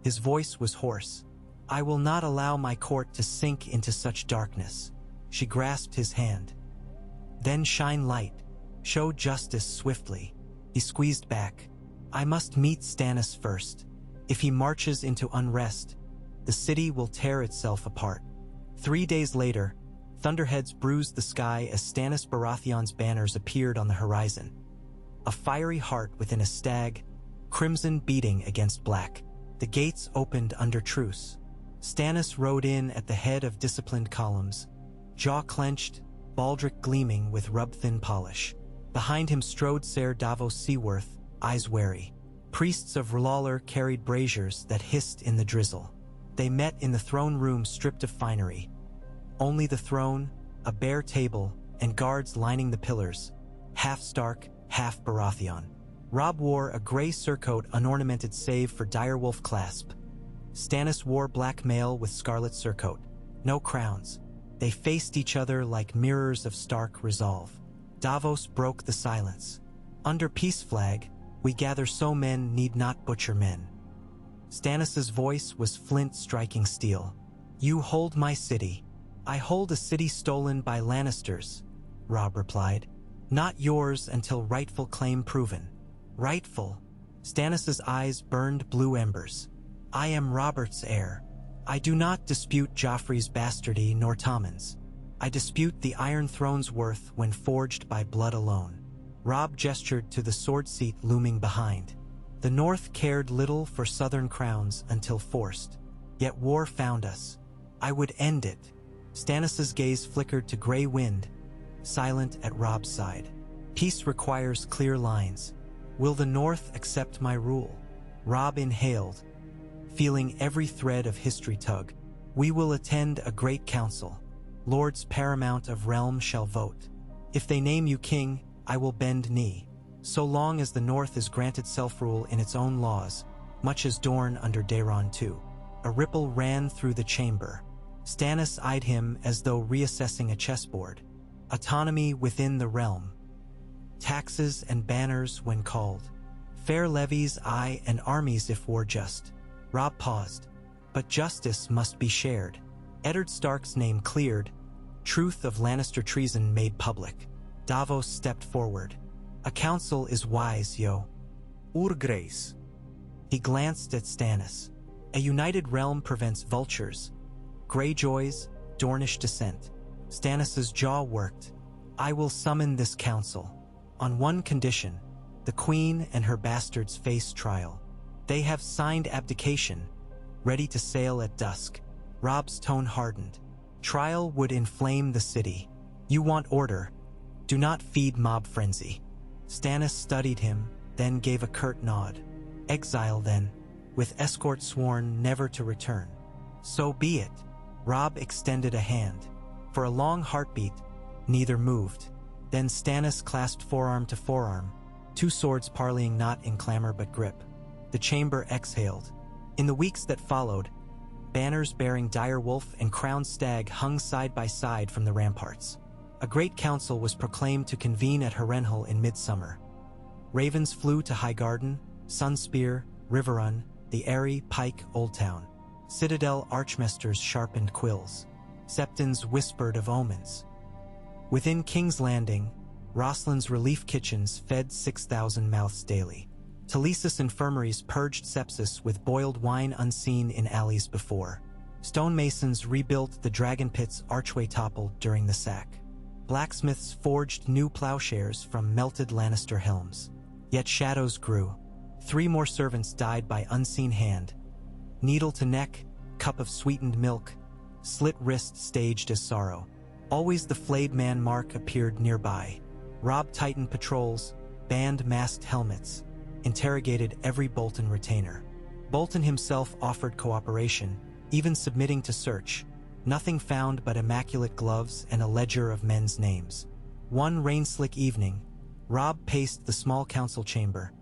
His voice was hoarse. I will not allow my court to sink into such darkness. She grasped his hand. Then shine light. Show justice swiftly. He squeezed back. I must meet Stannis first. If he marches into unrest, the city will tear itself apart. 3 days later, thunderheads bruised the sky as Stannis Baratheon's banners appeared on the horizon. A fiery heart within a stag, crimson beating against black. The gates opened under truce. Stannis rode in at the head of disciplined columns, jaw clenched, baldric gleaming with rub-thin polish. Behind him strode Ser Davos Seaworth, eyes wary. Priests of R'hllor carried braziers that hissed in the drizzle. They met in the throne room stripped of finery. Only the throne, a bare table, and guards lining the pillars, half Stark, half Baratheon. Robb wore a gray surcoat unornamented save for direwolf clasp. Stannis wore black mail with scarlet surcoat. No crowns. They faced each other like mirrors of stark resolve. Davos broke the silence. Under peace flag, we gather so men need not butcher men. Stannis's voice was flint striking steel. You hold my city. I hold a city stolen by Lannisters, Robb replied. Not yours until rightful claim proven. Rightful. Stannis's eyes burned blue embers. I am Robert's heir. I do not dispute Joffrey's bastardy nor Tommen's. I dispute the Iron Throne's worth when forged by blood alone. Robb gestured to the sword seat looming behind. The North cared little for southern crowns until forced. Yet war found us. I would end it. Stannis' gaze flickered to gray wind, silent at Robb's side. Peace requires clear lines. Will the North accept my rule? Robb inhaled, feeling every thread of history tug. We will attend a great council. Lords paramount of realm shall vote. If they name you king, I will bend knee. So long as the North is granted self-rule in its own laws, much as Dorne under Daeron II. A ripple ran through the chamber. Stannis eyed him as though reassessing a chessboard. Autonomy within the realm. Taxes and banners when called. Fair levies, aye, and armies if war just. Robb paused. But justice must be shared. Eddard Stark's name cleared. Truth of Lannister treason made public. Davos stepped forward. A council is wise, yo. Ur Grace. He glanced at Stannis. A united realm prevents vultures. Greyjoys, Dornish descent. Stannis' jaw worked. I will summon this council. On one condition. The queen and her bastards face trial. They have signed abdication, ready to sail at dusk. Robb's tone hardened. Trial would inflame the city. You want order. Do not feed mob frenzy. Stannis studied him, then gave a curt nod. Exile then, with escort sworn never to return. So be it. Robb extended a hand. For a long heartbeat, neither moved. Then Stannis clasped forearm to forearm, two swords parleying not in clamor but grip. The chamber exhaled. In the weeks that followed, banners bearing direwolf and crowned stag hung side by side from the ramparts. A great council was proclaimed to convene at Harrenhal in midsummer. Ravens flew to Highgarden, Sunspear, Riverrun, the Eyrie, Pike, Old Town. Citadel archmesters sharpened quills. Septons whispered of omens. Within King's Landing, Roslin's relief kitchens fed 6,000 mouths daily. Telesis infirmaries purged sepsis with boiled wine unseen in alleys before. Stonemasons rebuilt the dragon pit's archway toppled during the sack. Blacksmiths forged new plowshares from melted Lannister helms. Yet shadows grew. 3 more servants died by unseen hand. Needle to neck, cup of sweetened milk, slit wrist staged as sorrow. Always the flayed man mark appeared nearby. Robb tightened patrols, banned masked helmets, interrogated every Bolton retainer. Bolton himself offered cooperation, even submitting to search. Nothing found but immaculate gloves and a ledger of men's names. One rain-slick evening, Robb paced the small council chamber,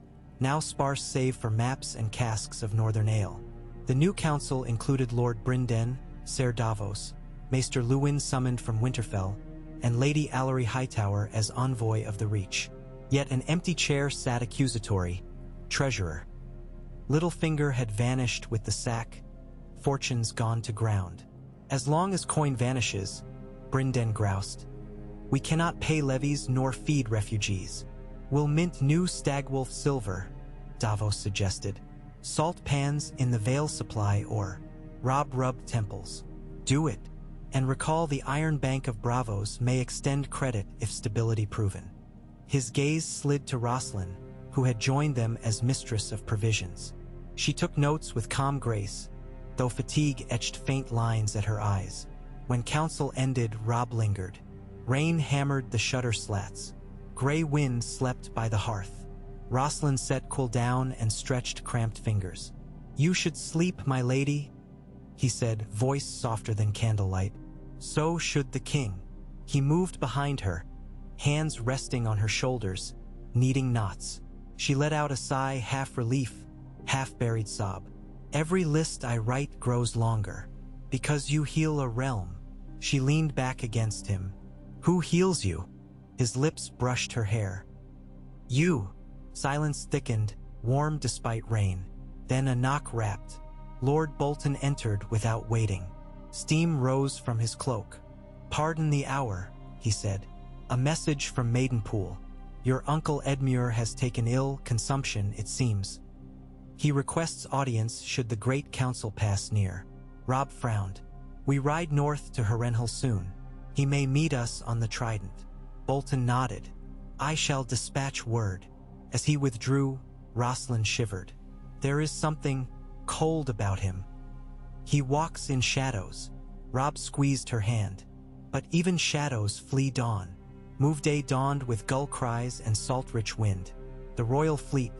now sparse save for maps and casks of northern ale. The new council included Lord Brynden, Ser Davos, Maester Luwin summoned from Winterfell, and Lady Allery Hightower as envoy of the Reach. Yet an empty chair sat accusatory, treasurer. Littlefinger had vanished with the sack, fortunes gone to ground. As long as coin vanishes, Brynden groused, we cannot pay levies nor feed refugees. We'll mint new stagwolf silver, Davos suggested. Salt pans in the Vale supply or Robb rubbed temples. Do it, and recall the Iron Bank of Bravos may extend credit if stability proven. His gaze slid to Roslin, who had joined them as mistress of provisions. She took notes with calm grace, though fatigue etched faint lines at her eyes. When council ended, Robb lingered. Rain hammered the shutter slats. Gray wind slept by the hearth. Roslin set cool down and stretched cramped fingers. You should sleep, my lady, he said, voice softer than candlelight. So should the king. He moved behind her, hands resting on her shoulders, kneading knots. She let out a sigh, half relief, half buried sob. Every list I write grows longer, because you heal a realm. She leaned back against him. Who heals you? His lips brushed her hair. You. Silence thickened, warm despite rain. Then a knock rapped. Lord Bolton entered without waiting. Steam rose from his cloak. Pardon the hour, he said. A message from Maidenpool. Your uncle Edmure has taken ill, consumption, it seems. He requests audience should the great council pass near. Robb frowned. We ride north to Harrenhal soon. He may meet us on the Trident. Bolton nodded. I shall dispatch word. As he withdrew, Rosalind shivered. There is something cold about him. He walks in shadows. Robb squeezed her hand. But even shadows flee dawn. Move day dawned with gull cries and salt-rich wind. The royal fleet,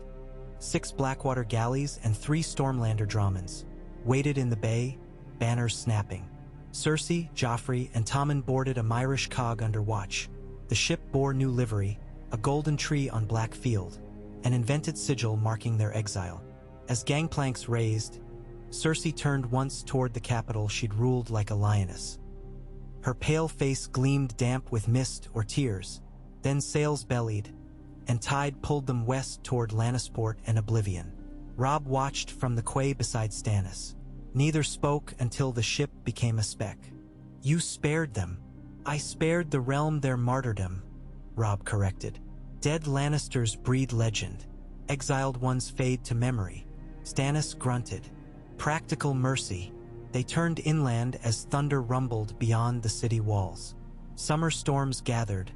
6 Blackwater galleys and 3 Stormlander dramens, waited in the bay, banners snapping. Cersei, Joffrey, and Tommen boarded a Myrish cog under watch. The ship bore new livery, a golden tree on black field, an invented sigil marking their exile. As gangplanks raised, Cersei turned once toward the capital she'd ruled like a lioness. Her pale face gleamed damp with mist or tears, then sails bellied, and tide pulled them west toward Lannisport and oblivion. Robb watched from the quay beside Stannis. Neither spoke until the ship became a speck. "You spared them." "I spared the realm their martyrdom," Robb corrected. "Dead Lannisters breed legend. Exiled ones fade to memory." Stannis grunted. "Practical mercy." They turned inland as thunder rumbled beyond the city walls. Summer storms gathered,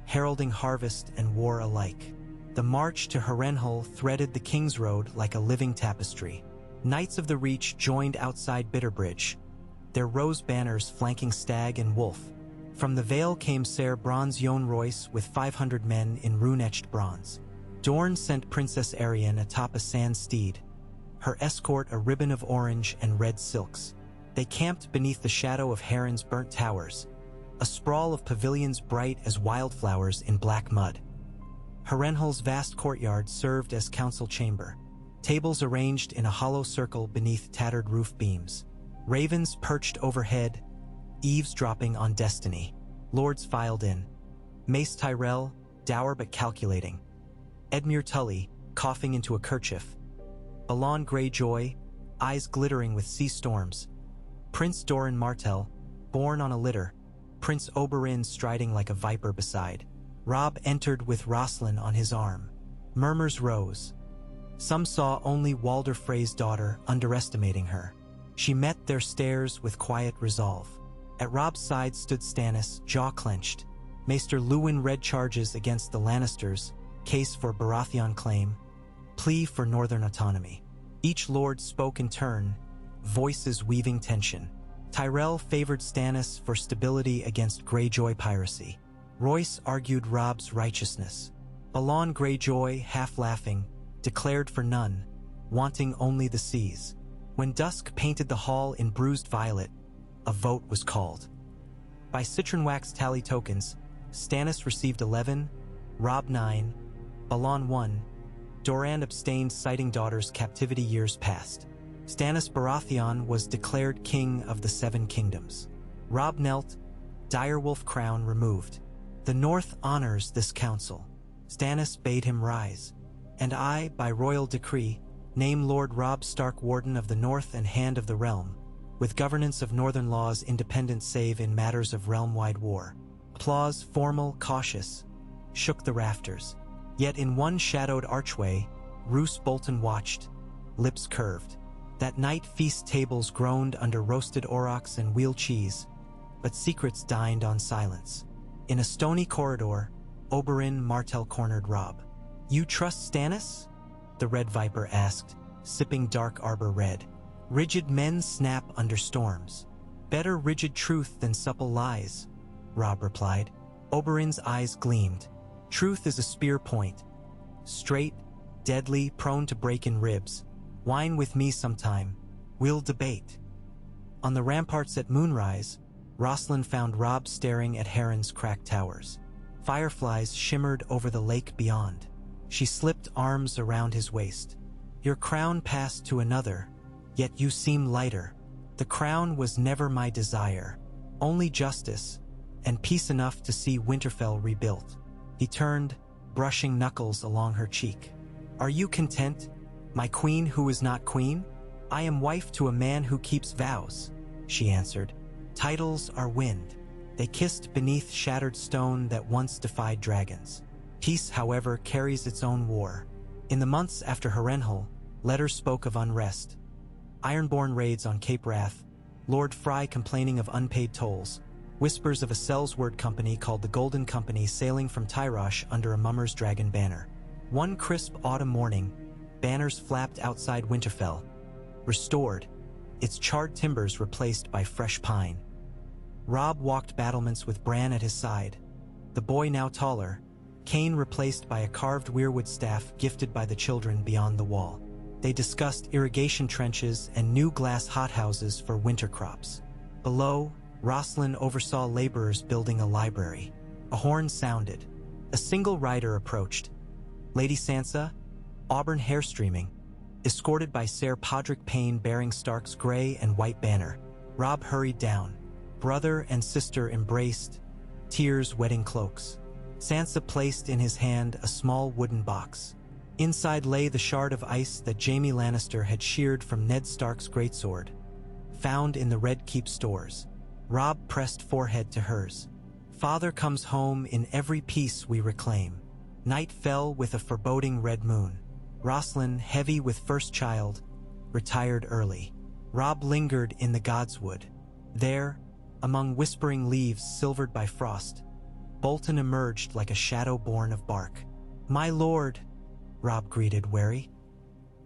heralding harvest and war alike. The march to Harrenhal threaded the King's Road like a living tapestry. Knights of the Reach joined outside Bitterbridge, their rose banners flanking Stag and Wolf. From the Vale came Ser Bronze Yon Royce with 500 men in rune-etched bronze. Dorne sent Princess Arianne atop a sand steed, her escort a ribbon of orange and red silks. They camped beneath the shadow of Harren's burnt towers, a sprawl of pavilions bright as wildflowers in black mud. Harrenhal's vast courtyard served as council chamber, tables arranged in a hollow circle beneath tattered roof beams. Ravens perched overhead, eavesdropping on destiny. Lords filed in. Mace Tyrell, dour but calculating. Edmure Tully, coughing into a kerchief. Balon Greyjoy, eyes glittering with sea storms. Prince Doran Martell, borne on a litter. Prince Oberyn striding like a viper beside. Robb entered with Rosalind on his arm. Murmurs rose. Some saw only Walder Frey's daughter, underestimating her. She met their stares with quiet resolve. At Robb's side stood Stannis, jaw clenched. Maester Luwin read charges against the Lannisters, case for Baratheon claim, plea for northern autonomy. Each lord spoke in turn, voices weaving tension. Tyrell favored Stannis for stability against Greyjoy piracy. Royce argued Robb's righteousness. Balon Greyjoy, half laughing, declared for none, wanting only the seas. When dusk painted the hall in bruised violet, a vote was called. By citron wax tally tokens, Stannis received 11, Robb 9, Balon 1, Doran abstained, citing daughter's captivity years past. Stannis Baratheon was declared king of the 7 kingdoms. Robb knelt, direwolf crown removed. The North honors this council. Stannis bade him rise. And I, by royal decree, name Lord Robb Stark Warden of the North and Hand of the Realm, with governance of northern laws independent save in matters of realm-wide war. Applause, formal, cautious, shook the rafters. Yet in one shadowed archway, Roose Bolton watched, lips curved. That night feast tables groaned under roasted aurochs and wheel cheese, but secrets dined on silence. In a stony corridor, Oberyn Martell cornered Robb. "You trust Stannis?" the Red Viper asked, sipping dark arbor red. "Rigid men snap under storms. Better rigid truth than supple lies," Robb replied. Oberyn's eyes gleamed. "Truth is a spear point. Straight, deadly, prone to break in ribs. Wine with me sometime. We'll debate." On the ramparts at moonrise, Rosalind found Robb staring at Harren's cracked towers. Fireflies shimmered over the lake beyond. She slipped arms around his waist. "Your crown passed to another, yet you seem lighter." "The crown was never my desire. Only justice, and peace enough to see Winterfell rebuilt." He turned, brushing knuckles along her cheek. "Are you content, my queen who is not queen?" "I am wife to a man who keeps vows," she answered. "Titles are wind." They kissed beneath shattered stone that once defied dragons. Peace, however, carries its own war. In the months after Harrenhal, letters spoke of unrest. Ironborn raids on Cape Wrath, Lord Frey complaining of unpaid tolls, whispers of a Sellsword company called the Golden Company sailing from Tyrosh under a Mummer's dragon banner. One crisp autumn morning, Banners flapped outside Winterfell, restored, its charred timbers replaced by fresh pine. Robb walked battlements with Bran at his side, the boy now taller, cane replaced by a carved weirwood staff gifted by the children beyond the wall. They discussed irrigation trenches and new glass hothouses for winter crops. Below, Rosslyn oversaw laborers building a library. A horn sounded. A single rider approached. Lady Sansa, auburn hair streaming, escorted by Ser Podrick Payne bearing Stark's gray and white banner. Robb hurried down. Brother and sister embraced, tears wetting cloaks. Sansa placed in his hand a small wooden box. Inside lay the shard of ice that Jaime Lannister had sheared from Ned Stark's greatsword, found in the Red Keep stores. Robb pressed forehead to hers. Father comes home in every piece we reclaim. Night fell with a foreboding red moon. Rosslyn, heavy with first child, retired early. Robb lingered in the Godswood. There, among whispering leaves silvered by frost, Bolton emerged like a shadow born of bark. "My lord," Robb greeted, wary.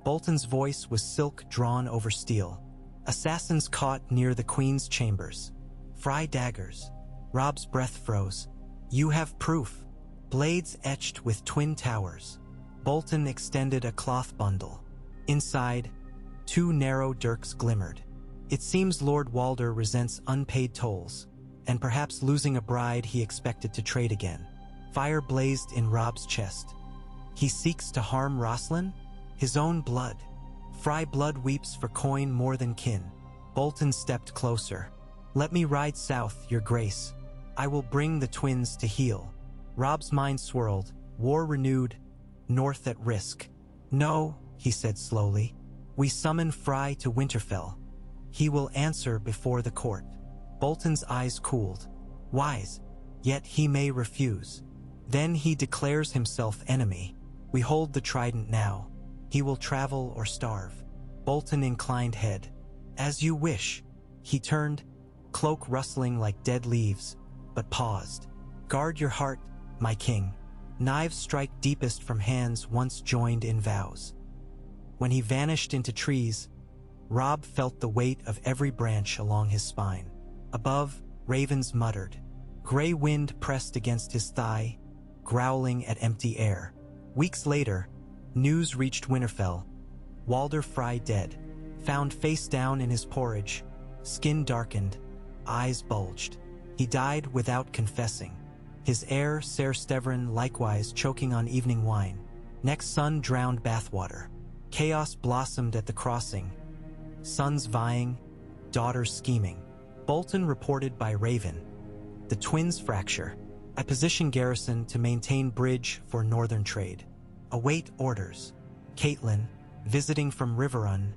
Bolton's voice was silk drawn over steel. "Assassins caught near the Queen's chambers. Frey daggers." Robb's breath froze. "You have proof." Blades etched with twin towers. Bolton extended a cloth bundle. Inside, 2 narrow dirks glimmered. "It seems Lord Walder resents unpaid tolls, and perhaps losing a bride he expected to trade again." Fire blazed in Robb's chest. "He seeks to harm Rosslyn? His own blood. Frey blood weeps for coin more than kin." Bolton stepped closer. "Let me ride south, your grace. I will bring the twins to heel." Robb's mind swirled, war renewed, north at risk. "No," he said slowly. "We summon Frey to Winterfell. He will answer before the court." Bolton's eyes cooled. "Wise, yet he may refuse. Then he declares himself enemy. We hold the trident now. He will travel or starve." Bolton inclined head. "As you wish." He turned, cloak rustling like dead leaves, but paused. "Guard your heart, my king. Knives strike deepest from hands once joined in vows." When he vanished into trees, Robb felt the weight of every branch along his spine. Above, ravens muttered. Gray wind pressed against his thigh, growling at empty air. Weeks later, news reached Winterfell. Walder Frey dead, found face down in his porridge, skin darkened, eyes bulged. He died without confessing. His heir, Ser Stevrin, likewise choking on evening wine. Next son drowned bathwater. Chaos blossomed at the crossing. Sons vying, daughters scheming. Bolton reported by Raven. The twins fracture. I position garrison to maintain bridge for northern trade. Await orders. Caitlin, visiting from Riverrun,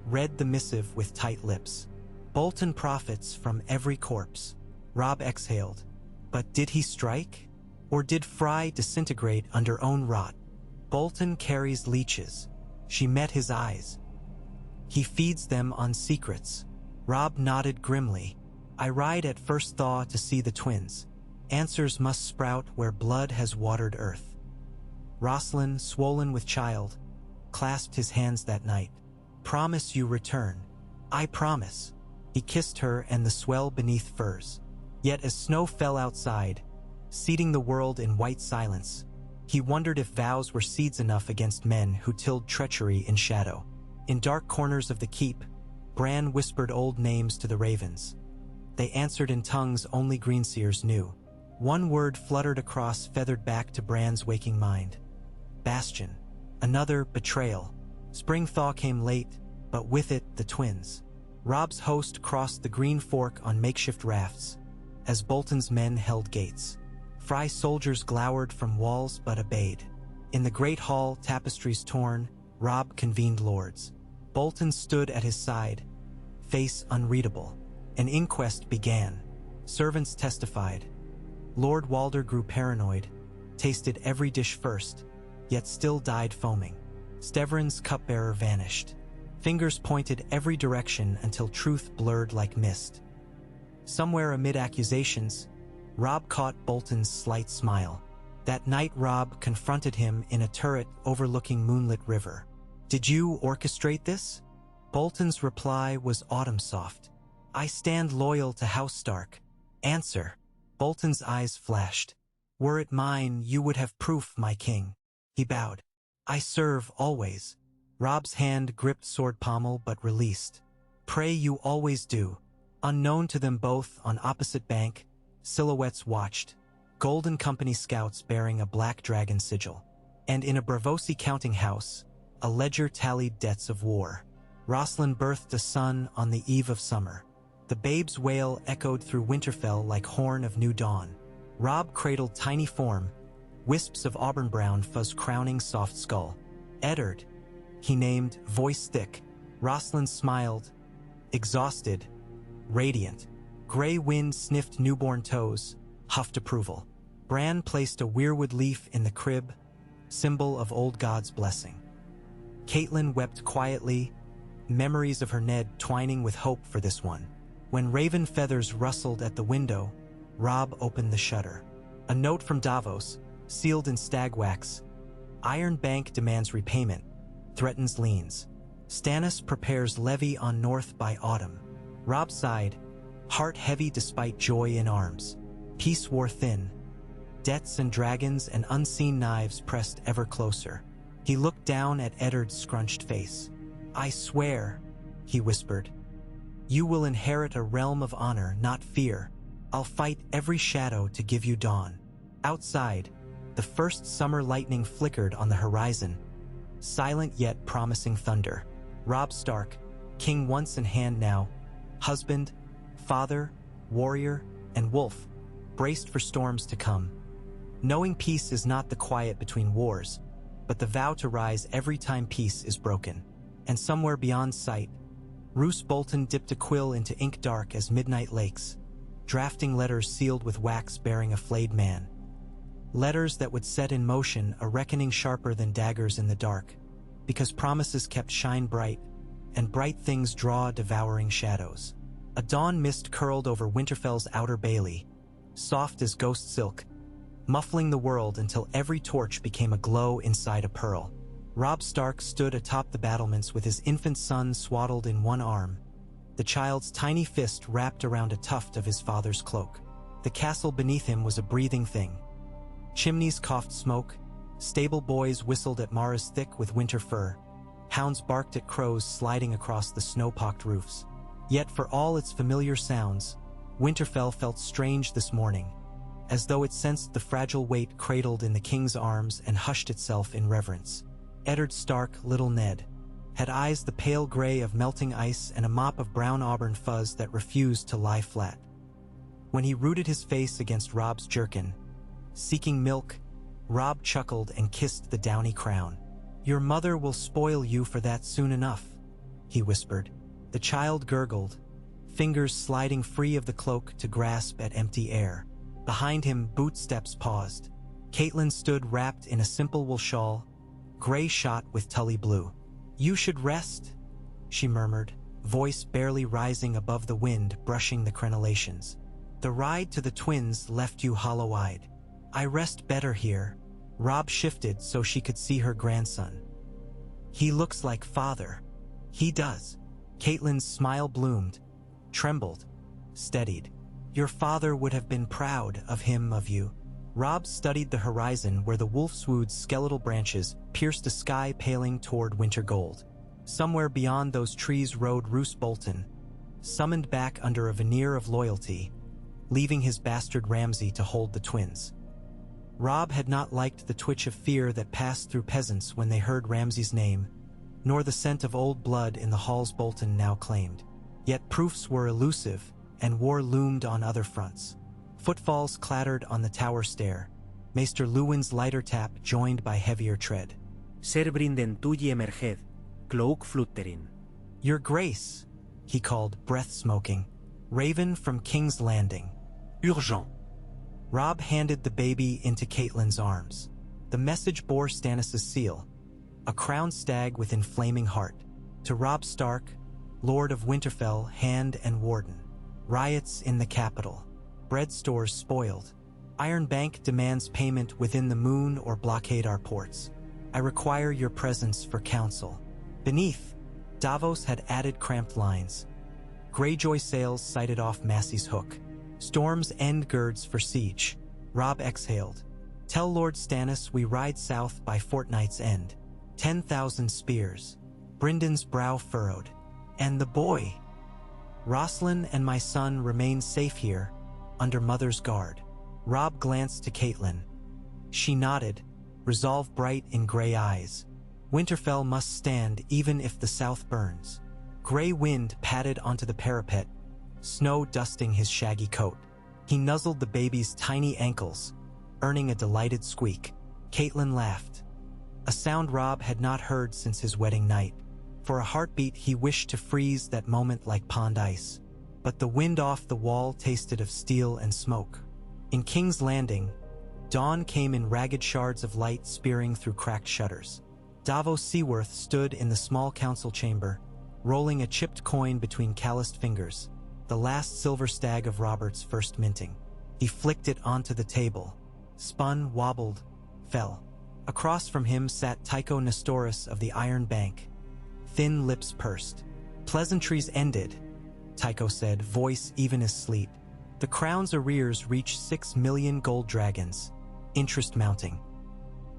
read the missive with tight lips. Bolton profits from every corpse. Robb exhaled. But did he strike? Or did Frey disintegrate under own rot? Bolton carries leeches. She met his eyes. He feeds them on secrets. Robb nodded grimly. I ride at first thaw to see the twins. Answers must sprout where blood has watered earth. Rosslyn, swollen with child, clasped his hands that night. Promise you return. I promise. He kissed her and the swell beneath furs. Yet as snow fell outside, seeding the world in white silence, he wondered if vows were seeds enough against men who tilled treachery in shadow. In dark corners of the keep, Bran whispered old names to the ravens. They answered in tongues only Greenseers knew. One word fluttered across, feathered back to Bran's waking mind. Bastion. Another, betrayal. Spring thaw came late, but with it, the twins. Robb's host crossed the Green Fork on makeshift rafts, as Bolton's men held gates. Frey soldiers glowered from walls but obeyed. In the great hall, tapestries torn, Robb convened lords. Bolton stood at his side, face unreadable. An inquest began. Servants testified. Lord Walder grew paranoid, tasted every dish first, yet still died foaming. Stevrin's cupbearer vanished. Fingers pointed every direction until truth blurred like mist. Somewhere amid accusations, Robb caught Bolton's slight smile. That night Robb confronted him in a turret overlooking moonlit river. Did you orchestrate this? Bolton's reply was autumn-soft. I stand loyal to House Stark. Answer. Bolton's eyes flashed. Were it mine, you would have proof, my king. He bowed. I serve always. Robb's hand gripped sword pommel but released. Pray you always do. Unknown to them both, on opposite bank, silhouettes watched. Golden Company scouts bearing a black dragon sigil. And in a Bravosi counting house, a ledger tallied debts of war. Rosalind birthed a son on the eve of summer. The babe's wail echoed through Winterfell like horn of new dawn. Robb cradled tiny form, wisps of auburn brown fuzz crowning soft skull. Eddard, he named, voice thick. Rosalind smiled, exhausted, radiant. Gray wind sniffed newborn toes, huffed approval. Bran placed a weirwood leaf in the crib, symbol of old God's blessing. Catelyn wept quietly, memories of her Ned twining with hope for this one. When raven feathers rustled at the window, Robb opened the shutter. A note from Davos, sealed in stag wax. Iron Bank demands repayment, threatens liens. Stannis prepares levy on North by autumn. Robb sighed, heart heavy despite joy in arms. Peace wore thin. Debts and dragons and unseen knives pressed ever closer. He looked down at Eddard's scrunched face. I swear, he whispered, you will inherit a realm of honor, not fear. I'll fight every shadow to give you dawn. Outside, the first summer lightning flickered on the horizon, silent yet promising thunder. Robb Stark, king once in hand now, husband, father, warrior, and wolf, braced for storms to come. Knowing peace is not the quiet between wars, but the vow to rise every time peace is broken. And somewhere beyond sight, Roose Bolton dipped a quill into ink dark as midnight lakes, drafting letters sealed with wax bearing a flayed man. Letters that would set in motion a reckoning sharper than daggers in the dark, because promises kept shine bright, and bright things draw devouring shadows. A dawn mist curled over Winterfell's outer bailey, soft as ghost silk, muffling the world until every torch became a glow inside a pearl. Robb Stark stood atop the battlements with his infant son swaddled in one arm, the child's tiny fist wrapped around a tuft of his father's cloak. The castle beneath him was a breathing thing. Chimneys coughed smoke, stable boys whistled at Mara's thick with winter fur, hounds barked at crows sliding across the snow-pocked roofs. Yet for all its familiar sounds, Winterfell felt strange this morning, as though it sensed the fragile weight cradled in the king's arms and hushed itself in reverence. Eddard Stark, little Ned, had eyes the pale gray of melting ice and a mop of brown auburn fuzz that refused to lie flat. When he rooted his face against Robb's jerkin, seeking milk, Robb chuckled and kissed the downy crown. Your mother will spoil you for that soon enough, he whispered. The child gurgled, fingers sliding free of the cloak to grasp at empty air. Behind him, bootsteps paused. Catelyn stood wrapped in a simple wool shawl, gray shot with tully blue. You should rest, she murmured, voice barely rising above the wind brushing the crenellations. The ride to the twins left you hollow-eyed. I rest better here. Robb shifted so she could see her grandson. He looks like father. He does. Catelyn's smile bloomed, trembled, steadied. Your father would have been proud of him, of you. Robb studied the horizon where the wolfswood's skeletal branches pierced a sky paling toward winter gold. Somewhere beyond those trees rode Roose Bolton, summoned back under a veneer of loyalty, leaving his bastard Ramsay to hold the twins. Robb had not liked the twitch of fear that passed through peasants when they heard Ramsay's name, nor the scent of old blood in the halls Bolton now claimed. Yet proofs were elusive, and war loomed on other fronts. Footfalls clattered on the tower stair, Maester Luwin's lighter tap joined by heavier tread. Serbrinden tuji emerged, cloak flutterin. Your Grace, he called, breath smoking. Raven from King's Landing. Urgent. Robb handed the baby into Catelyn's arms. The message bore Stannis' seal, a crowned stag with inflaming heart. To Robb Stark, Lord of Winterfell, Hand and Warden. Riots in the capital. Bread stores spoiled. Iron Bank demands payment within the moon or blockade our ports. I require your presence for counsel. Beneath, Davos had added cramped lines. Greyjoy sails sighted off Massey's Hook. Storm's End girds for siege. Robb exhaled. Tell Lord Stannis we ride south by Fortnight's End. 10,000 spears. Bryndon's brow furrowed. And the boy? Rosslyn and my son remain safe here, under Mother's guard. Robb glanced to Catelyn. She nodded, resolve bright in gray eyes. Winterfell must stand even if the south burns. Gray wind patted onto the parapet, snow dusting his shaggy coat. He nuzzled the baby's tiny ankles, earning a delighted squeak. Catelyn laughed. A sound Robb had not heard since his wedding night. For a heartbeat he wished to freeze that moment like pond ice. But the wind off the wall tasted of steel and smoke. In King's Landing, dawn came in ragged shards of light spearing through cracked shutters. Davos Seaworth stood in the small council chamber, rolling a chipped coin between calloused fingers, the last silver stag of Robert's first minting. He flicked it onto the table, spun, wobbled, fell. Across from him sat Tycho Nestoris of the Iron Bank, thin lips pursed. Pleasantries ended, Tycho said, voice even as sleet. The crown's arrears reached 6 million gold dragons, interest mounting.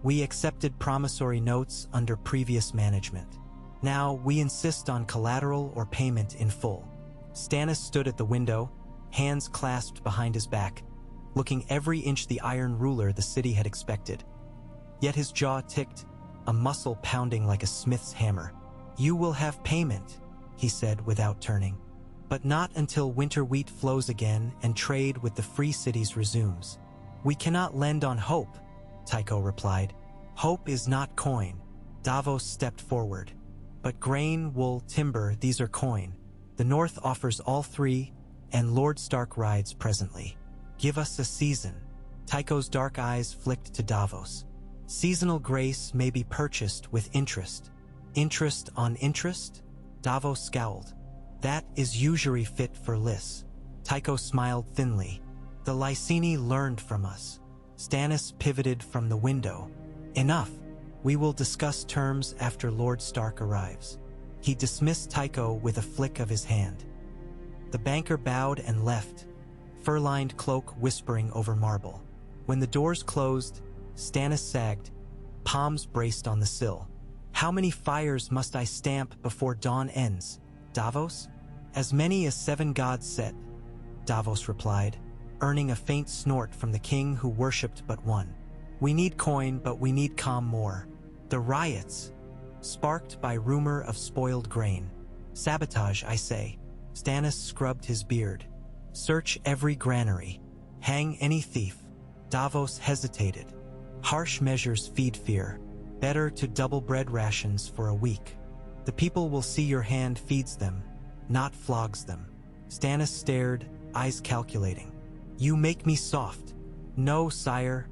We accepted promissory notes under previous management. Now we insist on collateral or payment in full. Stannis stood at the window, hands clasped behind his back, looking every inch the iron ruler the city had expected. Yet his jaw ticked, a muscle pounding like a smith's hammer. You will have payment, he said without turning. But not until winter wheat flows again and trade with the free cities resumes. We cannot lend on hope, Tycho replied. Hope is not coin. Davos stepped forward. But grain, wool, timber, these are coin. The North offers all three, and Lord Stark rides presently. Give us a season. Tycho's dark eyes flicked to Davos. Seasonal grace may be purchased with interest. Interest on interest? Davos scowled. That is usury fit for Lys. Tycho smiled thinly. The Lyseni learned from us. Stannis pivoted from the window. Enough. We will discuss terms after Lord Stark arrives. He dismissed Tycho with a flick of his hand. The banker bowed and left, fur-lined cloak whispering over marble. When the doors closed, Stannis sagged, palms braced on the sill. How many fires must I stamp before dawn ends, Davos? As many as 7 gods set, Davos replied, earning a faint snort from the king who worshipped but one. We need coin, but we need calm more. The riots, sparked by rumor of spoiled grain. Sabotage, I say. Stannis scrubbed his beard. Search every granary. Hang any thief. Davos hesitated. Harsh measures feed fear. Better to double bread rations for a week. The people will see your hand feeds them, not flogs them. Stannis stared, eyes calculating. You make me soft. No, sire.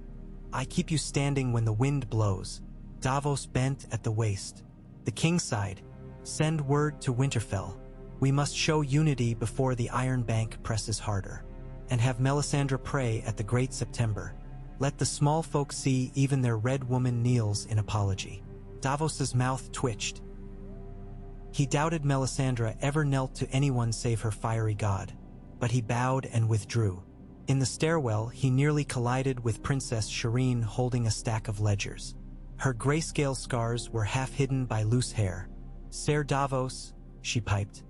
I keep you standing when the wind blows. Davos bent at the waist. The king sighed. Send word to Winterfell. We must show unity before the Iron Bank presses harder. And have Melisandre pray at the Great September. Let the small folk see even their red woman kneels in apology. Davos's mouth twitched. He doubted Melisandre ever knelt to anyone save her fiery god. But he bowed and withdrew. In the stairwell, he nearly collided with Princess Shireen holding a stack of ledgers. Her grayscale scars were half hidden by loose hair. Ser Davos, she piped.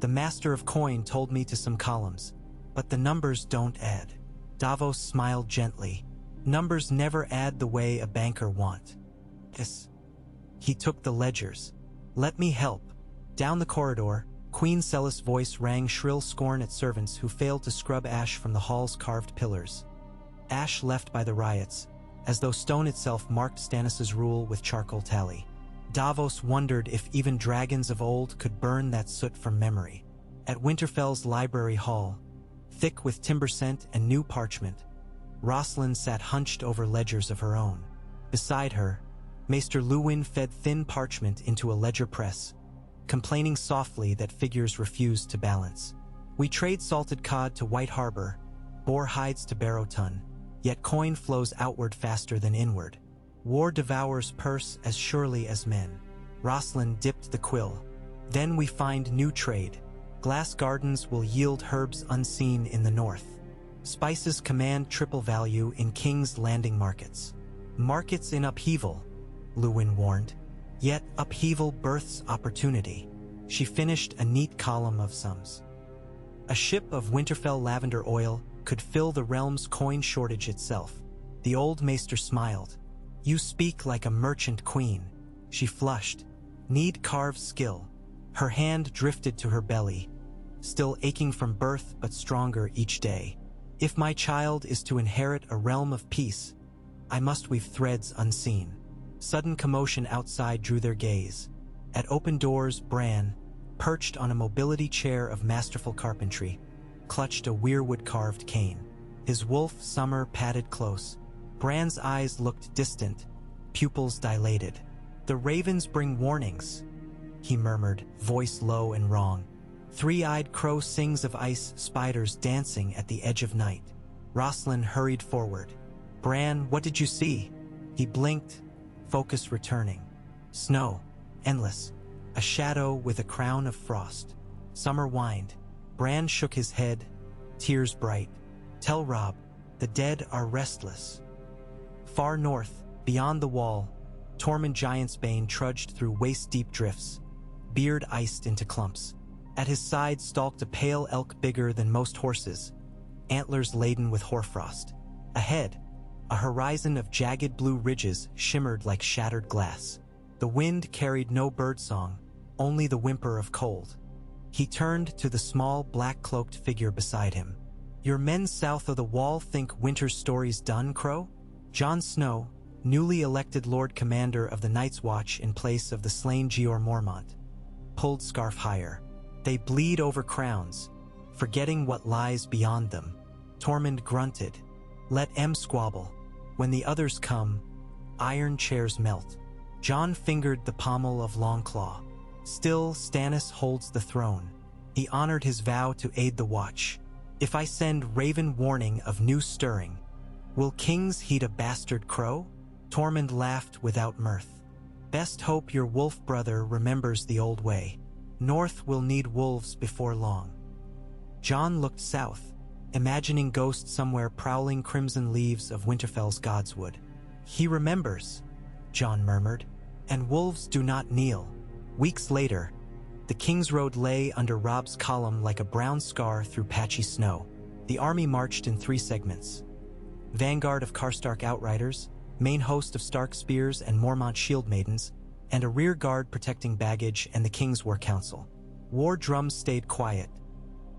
The master of coin told me to some columns, but the numbers don't add. Davos smiled gently. Numbers never add the way a banker want. This. He took the ledgers. Let me help. Down the corridor, Queen Celis' voice rang shrill scorn at servants who failed to scrub ash from the hall's carved pillars. Ash left by the riots, as though stone itself marked Stannis' rule with charcoal tally. Davos wondered if even dragons of old could burn that soot from memory. At Winterfell's library hall, thick with timber scent and new parchment, Rosslyn sat hunched over ledgers of her own. Beside her, Maester Luwin fed thin parchment into a ledger press, complaining softly that figures refused to balance. We trade salted cod to White Harbor, boar hides to Barrowton, yet coin flows outward faster than inward. War devours purse as surely as men. Rosalind dipped the quill. Then we find new trade. Glass gardens will yield herbs unseen in the north. Spices command triple value in King's Landing markets. Markets in upheaval, Luwin warned. Yet upheaval births opportunity. She finished a neat column of sums. A ship of Winterfell lavender oil could fill the realm's coin shortage itself. The old maester smiled. You speak like a merchant queen. She flushed. Need carve skill. Her hand drifted to her belly, still aching from birth but stronger each day. If my child is to inherit a realm of peace, I must weave threads unseen. Sudden commotion outside drew their gaze. At open doors, Bran, perched on a mobility chair of masterful carpentry, clutched a weirwood-carved cane. His wolf Summer padded close. Bran's eyes looked distant, pupils dilated. The ravens bring warnings, he murmured, voice low and wrong. Three-eyed crow sings of ice spiders dancing at the edge of night. Rosalind hurried forward. Bran, what did you see? He blinked, focus returning. Snow, endless, a shadow with a crown of frost. Summer whined. Bran shook his head, tears bright. Tell Robb, the dead are restless. Far north, beyond the wall, Tormund Giantsbane trudged through waist-deep drifts, beard iced into clumps. At his side stalked a pale elk bigger than most horses, antlers laden with hoarfrost. Ahead, a horizon of jagged blue ridges shimmered like shattered glass. The wind carried no birdsong, only the whimper of cold. He turned to the small, black-cloaked figure beside him. Your men south of the wall think winter's story's done, Crow? Jon Snow, newly elected Lord Commander of the Night's Watch in place of the slain Jeor Mormont, pulled scarf higher. They bleed over crowns, forgetting what lies beyond them. Tormund grunted. Let em squabble. When the others come, iron chairs melt. Jon fingered the pommel of Longclaw. Still, Stannis holds the throne. He honored his vow to aid the watch. If I send raven warning of new stirring, will kings heed a bastard crow? Tormund laughed without mirth. Best hope your wolf brother remembers the old way. North will need wolves before long. Jon looked south, imagining ghosts somewhere prowling crimson leaves of Winterfell's godswood. He remembers, Jon murmured, and wolves do not kneel. Weeks later, the King's Road lay under Robb's column like a brown scar through patchy snow. The army marched in 3 segments. Vanguard of Karstark outriders, main host of Stark spears and Mormont shield maidens, and a rear guard protecting baggage and the King's War Council. War drums stayed quiet.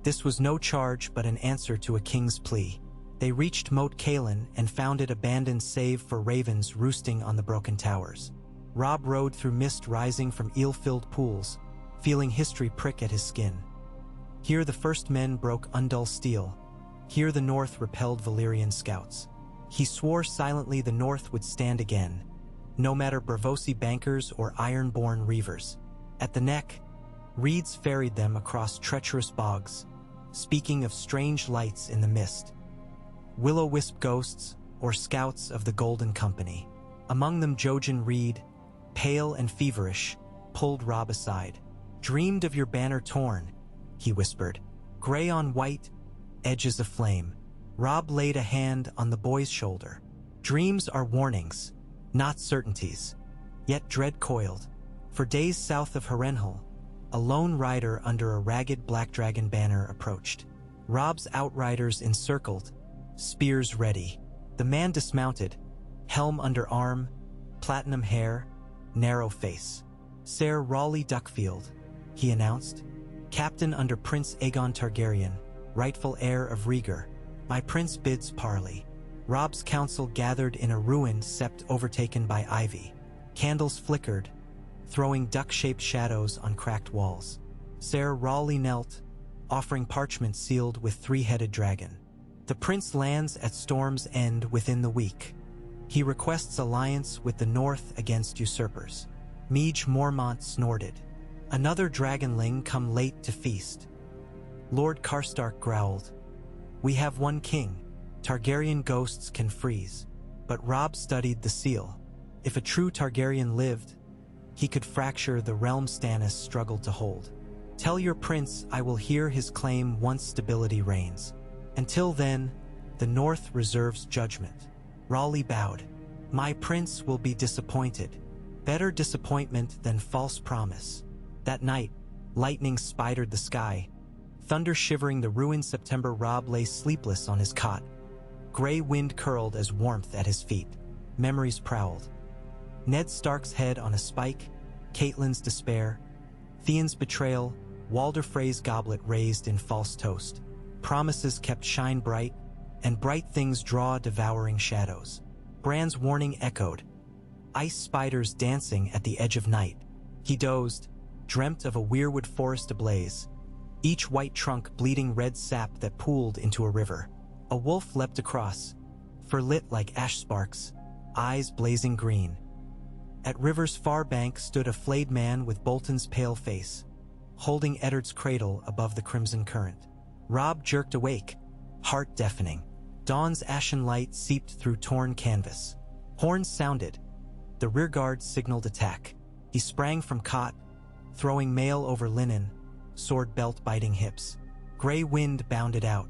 This was no charge but an answer to a king's plea. They reached Moat Cailin and found it abandoned save for ravens roosting on the broken towers. Robb rode through mist rising from eel-filled pools, feeling history prick at his skin. Here the first men broke Undul steel. Here the North repelled Valyrian scouts. He swore silently the North would stand again, no matter Braavosi bankers or iron-born reavers. At the neck, reeds ferried them across treacherous bogs, speaking of strange lights in the mist. Will-o'-wisp ghosts or scouts of the Golden Company. Among them Jojen Reed, pale and feverish, pulled Robb aside. Dreamed of your banner torn, he whispered. Gray on white, edges aflame. Robb laid a hand on the boy's shoulder. Dreams are warnings, not certainties. Yet dread coiled. For days south of Harrenhal, a lone rider under a ragged black dragon banner approached. Robb's outriders encircled, spears ready. The man dismounted, helm under arm, platinum hair, narrow face. Ser Rawley Duckfield, he announced, captain under Prince Aegon Targaryen, rightful heir of Rhaegar. My prince bids parley. Robb's council gathered in a ruin sept overtaken by ivy. Candles flickered, throwing duck-shaped shadows on cracked walls. Ser Rawley knelt, offering parchment sealed with 3-headed dragon. The prince lands at Storm's End within the week. He requests alliance with the North against usurpers. Meej Mormont snorted. Another dragonling come late to feast. Lord Karstark growled. We have one king. Targaryen ghosts can freeze. But Robb studied the seal. If a true Targaryen lived, he could fracture the realm Stannis struggled to hold. Tell your prince I will hear his claim once stability reigns. Until then, the North reserves judgment. Raleigh bowed. My prince will be disappointed. Better disappointment than false promise. That night, lightning spidered the sky. Thunder shivering the ruined September, Robb lay sleepless on his cot. Gray wind curled as warmth at his feet. Memories prowled. Ned Stark's head on a spike, Catelyn's despair, Theon's betrayal, Walder Frey's goblet raised in false toast. Promises kept shine bright, and bright things draw devouring shadows. Bran's warning echoed. Ice spiders dancing at the edge of night. He dozed, dreamt of a weirwood forest ablaze, each white trunk bleeding red sap that pooled into a river. A wolf leapt across, fur-lit like ash sparks, eyes blazing green. At river's far bank stood a flayed man with Bolton's pale face, holding Eddard's cradle above the crimson current. Robb jerked awake, heart deafening. Dawn's ashen light seeped through torn canvas. Horns sounded. The rearguard signaled attack. He sprang from cot, throwing mail over linen, sword belt biting hips. Gray wind bounded out.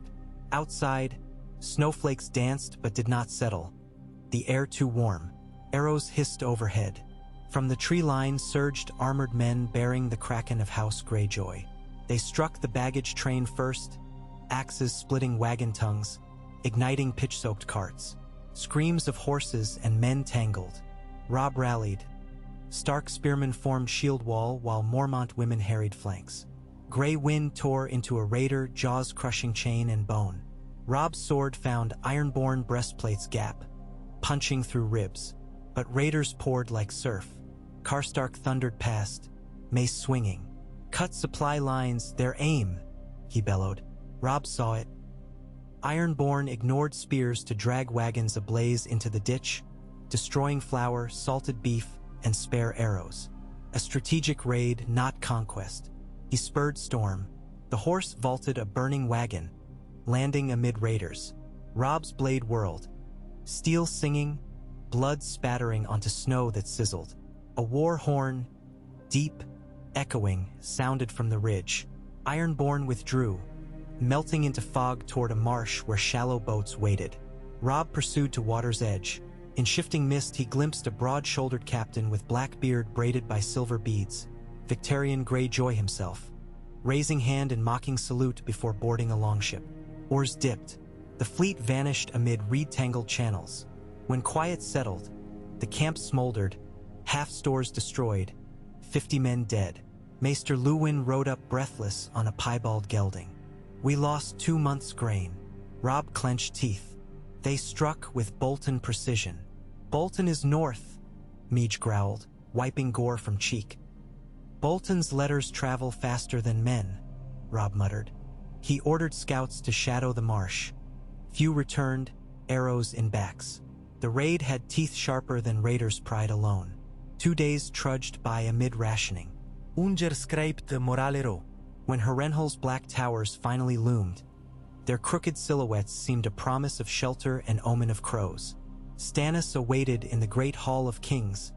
Outside, snowflakes danced but did not settle. The air too warm. Arrows hissed overhead. From the tree line surged armored men bearing the Kraken of House Greyjoy. They struck the baggage train first, axes splitting wagon tongues, igniting pitch-soaked carts. Screams of horses and men tangled. Robb rallied. Stark spearmen formed shield wall while Mormont women harried flanks. Gray wind tore into a raider, jaws crushing chain and bone. Robb's sword found ironborn breastplates gap, punching through ribs. But raiders poured like surf. Karstark thundered past, mace swinging. Cut supply lines, their aim, he bellowed. Robb saw it. Ironborn ignored spears to drag wagons ablaze into the ditch, destroying flour, salted beef, and spare arrows. A strategic raid, not conquest. He spurred Storm. The horse vaulted a burning wagon, landing amid raiders. Robb's blade whirled, steel singing, blood spattering onto snow that sizzled. A war horn, deep, echoing, sounded from the ridge. Ironborn withdrew, melting into fog toward a marsh where shallow boats waited. Robb pursued to water's edge. In shifting mist, he glimpsed a broad-shouldered captain with black beard braided by silver beads, Victorian Greyjoy himself, raising hand in mocking salute before boarding a longship. Oars dipped. The fleet vanished amid reed-tangled channels. When quiet settled, the camp smoldered, half stores destroyed, 50 men dead. Maester Luwin rode up breathless on a piebald gelding. We lost 2 months' grain. Robb clenched teeth. They struck with Bolton precision. Bolton is north, Meej growled, wiping gore from cheek. Bolton's letters travel faster than men, Robb muttered. He ordered scouts to shadow the marsh. Few returned, arrows in backs. The raid had teeth sharper than raiders' pride alone. 2 days trudged by amid rationing. Unger scraped moralero. When Harrenhal's black towers finally loomed, their crooked silhouettes seemed a promise of shelter and omen of crows. Stannis awaited in the great hall of kings,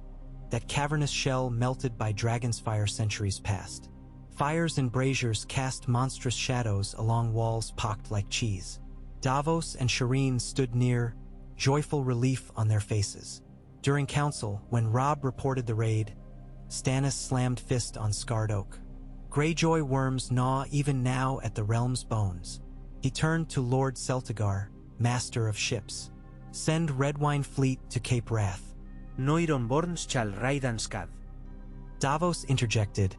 that cavernous shell melted by dragon's fire centuries past. Fires and braziers cast monstrous shadows along walls pocked like cheese. Davos and Shireen stood near, joyful relief on their faces. During council, when Robb reported the raid, Stannis slammed fist on scarred oak. Greyjoy worms gnaw even now at the realm's bones. He turned to Lord Celtigar, master of ships. Send Redwine fleet to Cape Wrath. Noiron Borns shall ride Anskad. Davos interjected.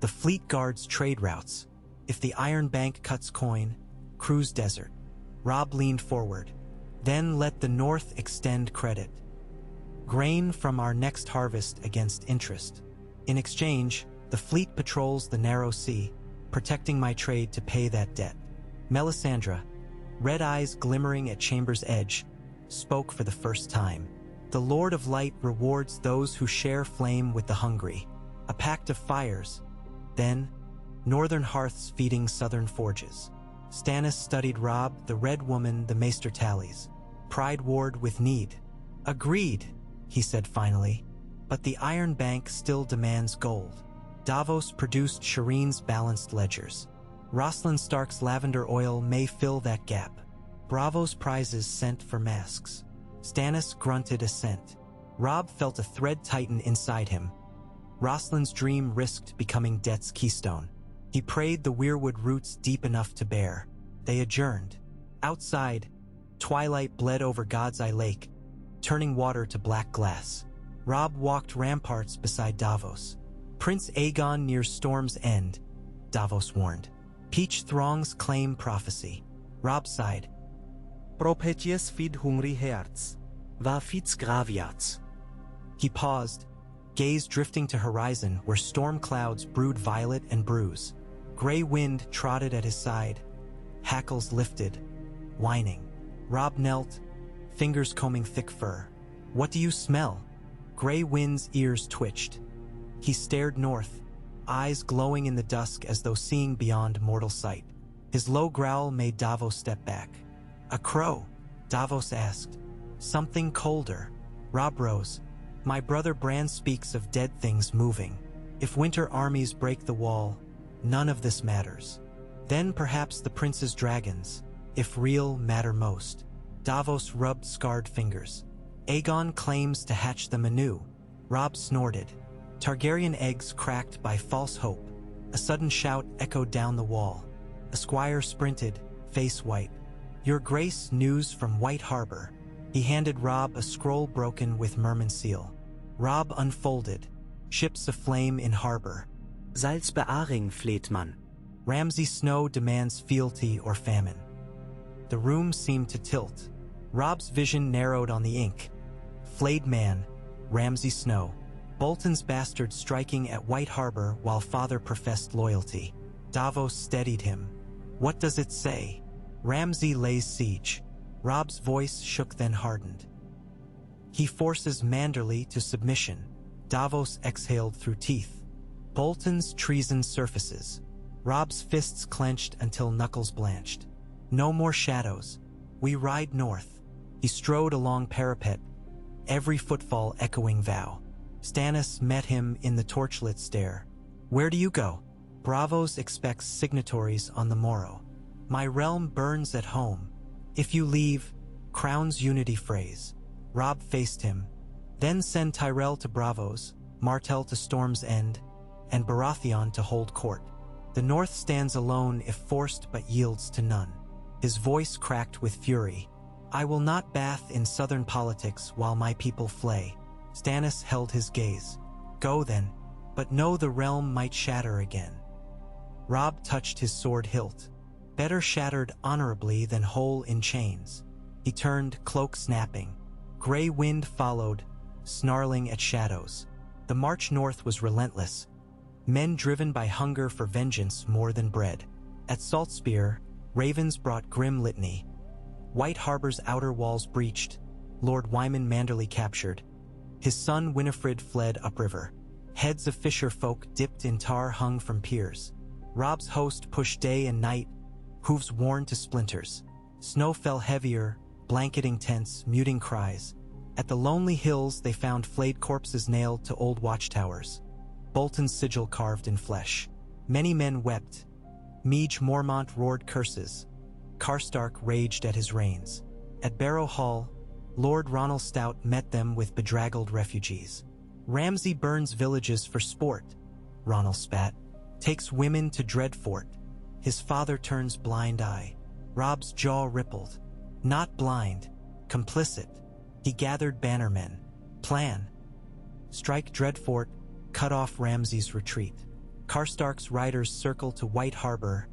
The fleet guards trade routes. If the Iron Bank cuts coin, cruise desert. Robb leaned forward. Then let the North extend credit. Grain from our next harvest against interest. In exchange, the fleet patrols the narrow sea, protecting my trade to pay that debt. Melisandre, red eyes glimmering at chamber's edge, spoke for the first time. The Lord of Light rewards those who share flame with the hungry. A pact of fires. Then, northern hearths feeding southern forges. Stannis studied Robb, the red woman, the maester tallies. Pride warred with need. Agreed, he said finally. But the Iron Bank still demands gold. Davos produced Shireen's balanced ledgers. Rosalind Stark's lavender oil may fill that gap. Bravo's prizes sent for masks. Stannis grunted assent. Robb felt a thread tighten inside him. Roslind's dream risked becoming debt's keystone. He prayed the weirwood roots deep enough to bear. They adjourned. Outside, twilight bled over God's Eye Lake, turning water to black glass. Robb walked ramparts beside Davos. Prince Aegon nears Storm's End, Davos warned. Peach throngs claim prophecy. Robb sighed. Prophecies vid hungry hearts. Va fits graviats. He paused, gaze drifting to horizon where storm clouds brewed violet and bruise. Gray wind trotted at his side, hackles lifted, whining. Robb knelt, fingers combing thick fur. What do you smell? Gray wind's ears twitched. He stared north, eyes glowing in the dusk as though seeing beyond mortal sight. His low growl made Davos step back. A crow, Davos asked. Something colder. Robb rose. My brother Bran speaks of dead things moving. If winter armies break the wall, none of this matters. Then perhaps the prince's dragons, if real, matter most. Davos rubbed scarred fingers. Aegon claims to hatch them anew. Robb snorted. Targaryen eggs cracked by false hope. A sudden shout echoed down the wall. A squire sprinted, face white. Your Grace, news from White Harbor. He handed Robb a scroll broken with Merman seal. Robb unfolded. Ships aflame in harbor. Salzbearing fleht man. Ramsay Snow demands fealty or famine. The room seemed to tilt. Robb's vision narrowed on the ink. Flayed man, Ramsay Snow. Bolton's bastard striking at White Harbor while father professed loyalty. Davos steadied him. What does it say? Ramsay lays siege. Robb's voice shook then hardened. He forces Manderley to submission. Davos exhaled through teeth. Bolton's treason surfaces. Robb's fists clenched until knuckles blanched. No more shadows. We ride north. He strode along parapet, every footfall echoing vow. Stannis met him in the torchlit stair. Where do you go? Braavos expects signatories on the morrow. My realm burns at home. If you leave, Crown's unity phrase. Robb faced him. Then send Tyrell to Braavos, Martell to Storm's End, and Baratheon to hold court. The North stands alone if forced but yields to none. His voice cracked with fury. I will not bath in southern politics while my people flay. Stannis held his gaze. Go then, but know the realm might shatter again. Robb touched his sword hilt. Better shattered honorably than whole in chains. He turned, cloak snapping. Gray wind followed, snarling at shadows. The march north was relentless. Men driven by hunger for vengeance more than bread. At Saltspear, ravens brought grim litany. White Harbor's outer walls breached. Lord Wyman Manderley captured. His son Winifred fled upriver. Heads of fisher folk dipped in tar hung from piers. Robb's host pushed day and night, hooves worn to splinters. Snow fell heavier, blanketing tents, muting cries. At the lonely hills they found flayed corpses nailed to old watchtowers. Bolton's sigil carved in flesh. Many men wept. Meage Mormont roared curses. Karstark raged at his reins. At Barrow Hall, Lord Ronald Stout met them with bedraggled refugees. Ramsay burns villages for sport, Ronald spat. Takes women to Dreadfort. His father turns blind eye. Robb's jaw rippled. Not blind, complicit. He gathered bannermen. Plan. Strike Dreadfort, cut off Ramsay's retreat. Karstark's riders circle to White Harbor,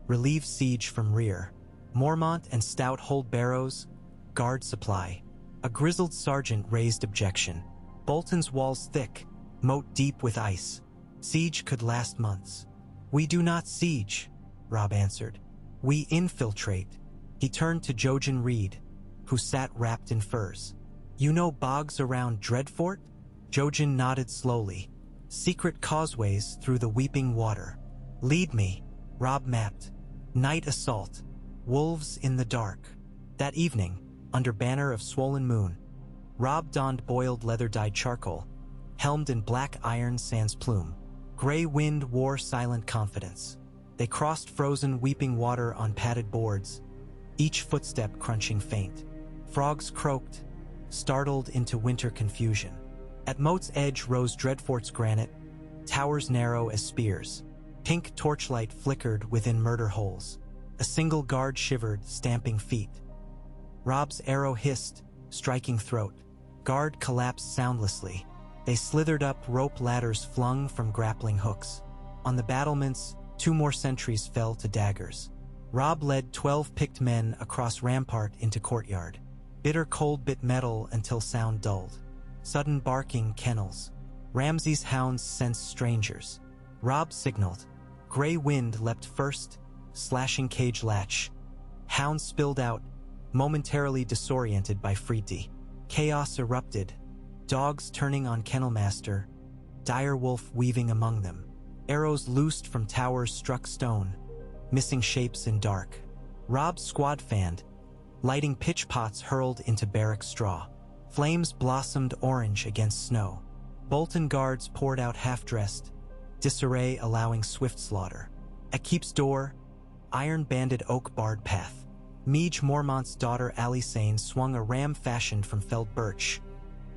relieve siege from rear. Mormont and Stout hold barrows, guard supply. A grizzled sergeant raised objection. Bolton's walls thick, moat deep with ice. Siege could last months. We do not siege, Robb answered. We infiltrate. He turned to Jojen Reed, who sat wrapped in furs. You know bogs around Dreadfort? Jojen nodded slowly. Secret causeways through the weeping water. Lead me, Robb mapped. Night assault. Wolves in the dark. That evening, under banner of swollen moon, Robb donned boiled leather-dyed charcoal, helmed in black iron sans plume. Grey wind wore silent confidence. They crossed frozen weeping water on padded boards, each footstep crunching faint. Frogs croaked, startled into winter confusion. At moat's edge rose Dreadfort's granite, towers narrow as spears. Pink torchlight flickered within murder holes. A single guard shivered, stamping feet. Robb's arrow hissed, striking throat. Guard collapsed soundlessly. They slithered up rope ladders flung from grappling hooks. On the battlements, 2 more sentries fell to daggers. Robb led 12 picked men across rampart into courtyard. Bitter cold bit metal until sound dulled. Sudden barking kennels. Ramsay's hounds sensed strangers. Robb signaled. Grey wind leapt first, slashing cage latch. Hounds spilled out, momentarily disoriented by Frey. Chaos erupted, dogs turning on kennelmaster, direwolf weaving among them. Arrows loosed from towers struck stone, missing shapes in dark. Robb's squad fanned, lighting pitch pots hurled into barrack straw. Flames blossomed orange against snow. Bolton guards poured out half-dressed, disarray allowing swift slaughter. At Keep's door, iron-banded oak-barred path. Meege Mormont's daughter Alysain swung a ram fashioned from felled birch.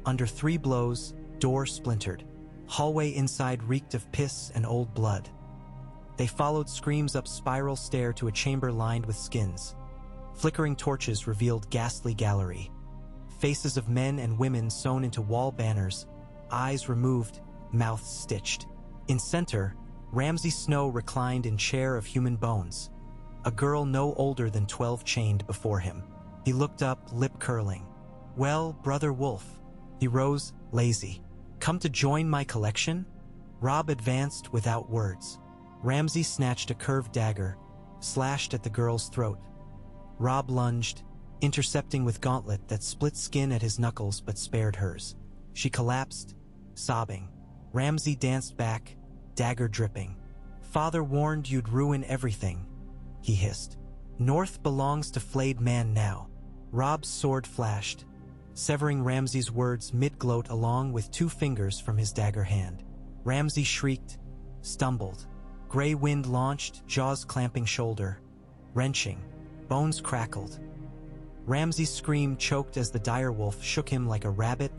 Under 3 blows, door splintered. Hallway inside reeked of piss and old blood. They followed screams up spiral stair to a chamber lined with skins. Flickering torches revealed ghastly gallery. Faces of men and women sewn into wall banners, eyes removed, mouths stitched. In center, Ramsay Snow reclined in chair of human bones. A girl no older than 12 chained before him. He looked up, lip curling. "Well, Brother Wolf." He rose, lazy. "Come to join my collection?" Robb advanced without words. Ramsay snatched a curved dagger, slashed at the girl's throat. Robb lunged, intercepting with gauntlet that split skin at his knuckles but spared hers. She collapsed, sobbing. Ramsay danced back, dagger dripping. "Father warned you'd ruin everything," he hissed. "North belongs to flayed man now." Robb's sword flashed, severing Ramsay's words mid-gloat along with 2 fingers from his dagger hand. Ramsay shrieked, stumbled. Grey wind launched, jaws clamping shoulder. Wrenching, bones crackled. Ramsay's scream choked as the direwolf shook him like a rabbit,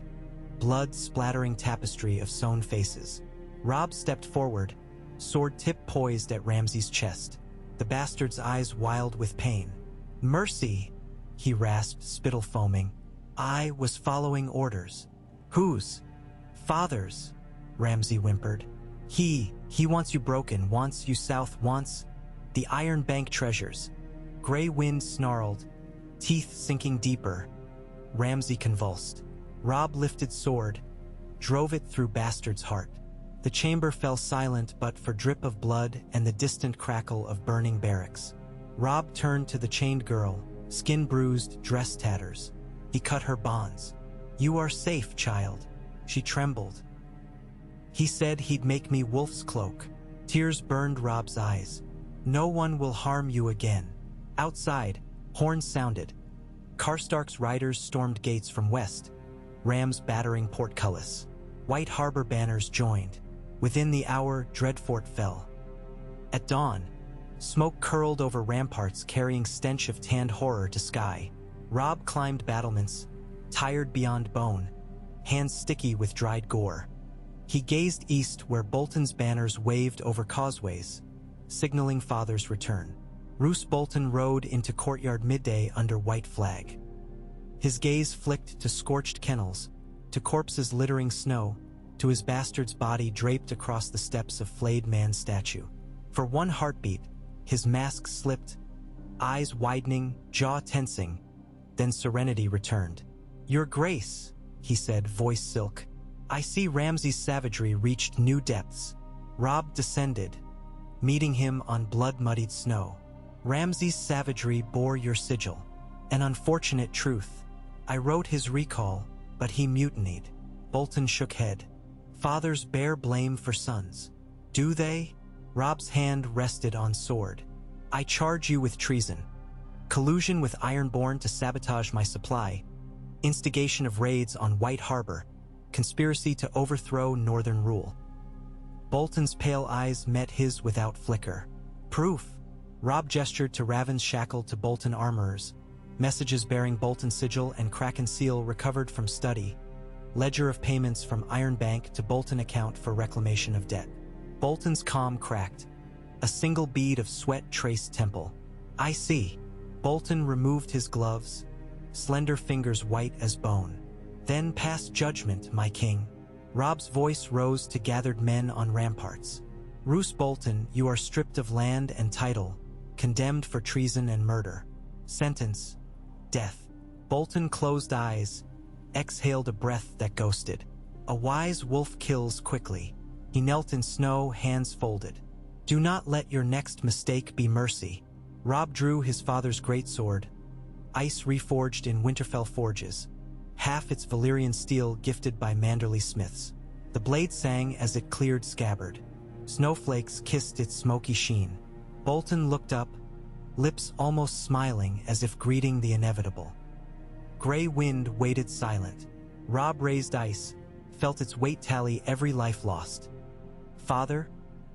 blood splattering tapestry of sewn faces. Robb stepped forward, sword tip poised at Ramsay's chest. The bastard's eyes wild with pain. "Mercy," he rasped, spittle foaming. "I was following orders." "Whose?" "Father's," Ramsay whimpered. He wants you broken, wants you south, wants the Iron Bank treasures." Grey wind snarled, teeth sinking deeper. Ramsay convulsed. Robb lifted sword, drove it through bastard's heart. The chamber fell silent but for drip of blood and the distant crackle of burning barracks. Robb turned to the chained girl, skin bruised, dress tatters. He cut her bonds. "You are safe, child." She trembled. "He said he'd make me wolf's cloak." Tears burned Robb's eyes. "No one will harm you again." Outside, horns sounded. Karstark's riders stormed gates from west, rams battering portcullis. White Harbor banners joined. Within the hour, Dreadfort fell. At dawn, smoke curled over ramparts carrying stench of tanned horror to sky. Robb climbed battlements, tired beyond bone, hands sticky with dried gore. He gazed east where Bolton's banners waved over causeways, signaling father's return. Roose Bolton rode into courtyard midday under white flag. His gaze flicked to scorched kennels, to corpses littering snow, to his bastard's body draped across the steps of flayed man's statue. For one heartbeat, his mask slipped, eyes widening, jaw tensing, then serenity returned. "Your Grace," he said, voice silk. "I see Ramsay's savagery reached new depths." Robb descended, meeting him on blood-muddied snow. "Ramsay's savagery bore your sigil. An unfortunate truth. I wrote his recall, but he mutinied." Bolton shook head. "Fathers bear blame for sons." "Do they?" Robb's hand rested on sword. "I charge you with treason. Collusion with Ironborn to sabotage my supply. Instigation of raids on White Harbor. conspiracy to overthrow northern rule. Bolton's pale eyes met his without flicker. Proof. Robb gestured to Raven's shackled to Bolton armorers. Messages bearing Bolton sigil and Kraken seal recovered from study. Ledger of payments from Iron Bank to Bolton account for reclamation of debt. Bolton's calm cracked. A single bead of sweat traced temple. I see. Bolton removed his gloves, slender fingers white as bone. Then pass judgment, my king. Robb's voice rose to gathered men on ramparts. Roose Bolton, you are stripped of land and title, condemned for treason and murder. Sentence: death. Bolton closed eyes, exhaled a breath that ghosted. A wise wolf kills quickly. He knelt in snow, hands folded. Do not let your next mistake be mercy. Robb drew his father's greatsword, ice reforged in Winterfell forges, half its Valyrian steel gifted by Manderley smiths. The blade sang as it cleared scabbard. Snowflakes kissed its smoky sheen. Bolton looked up, lips almost smiling as if greeting the inevitable. Gray wind waited silent. Robb raised ice, felt its weight tally every life lost. Father,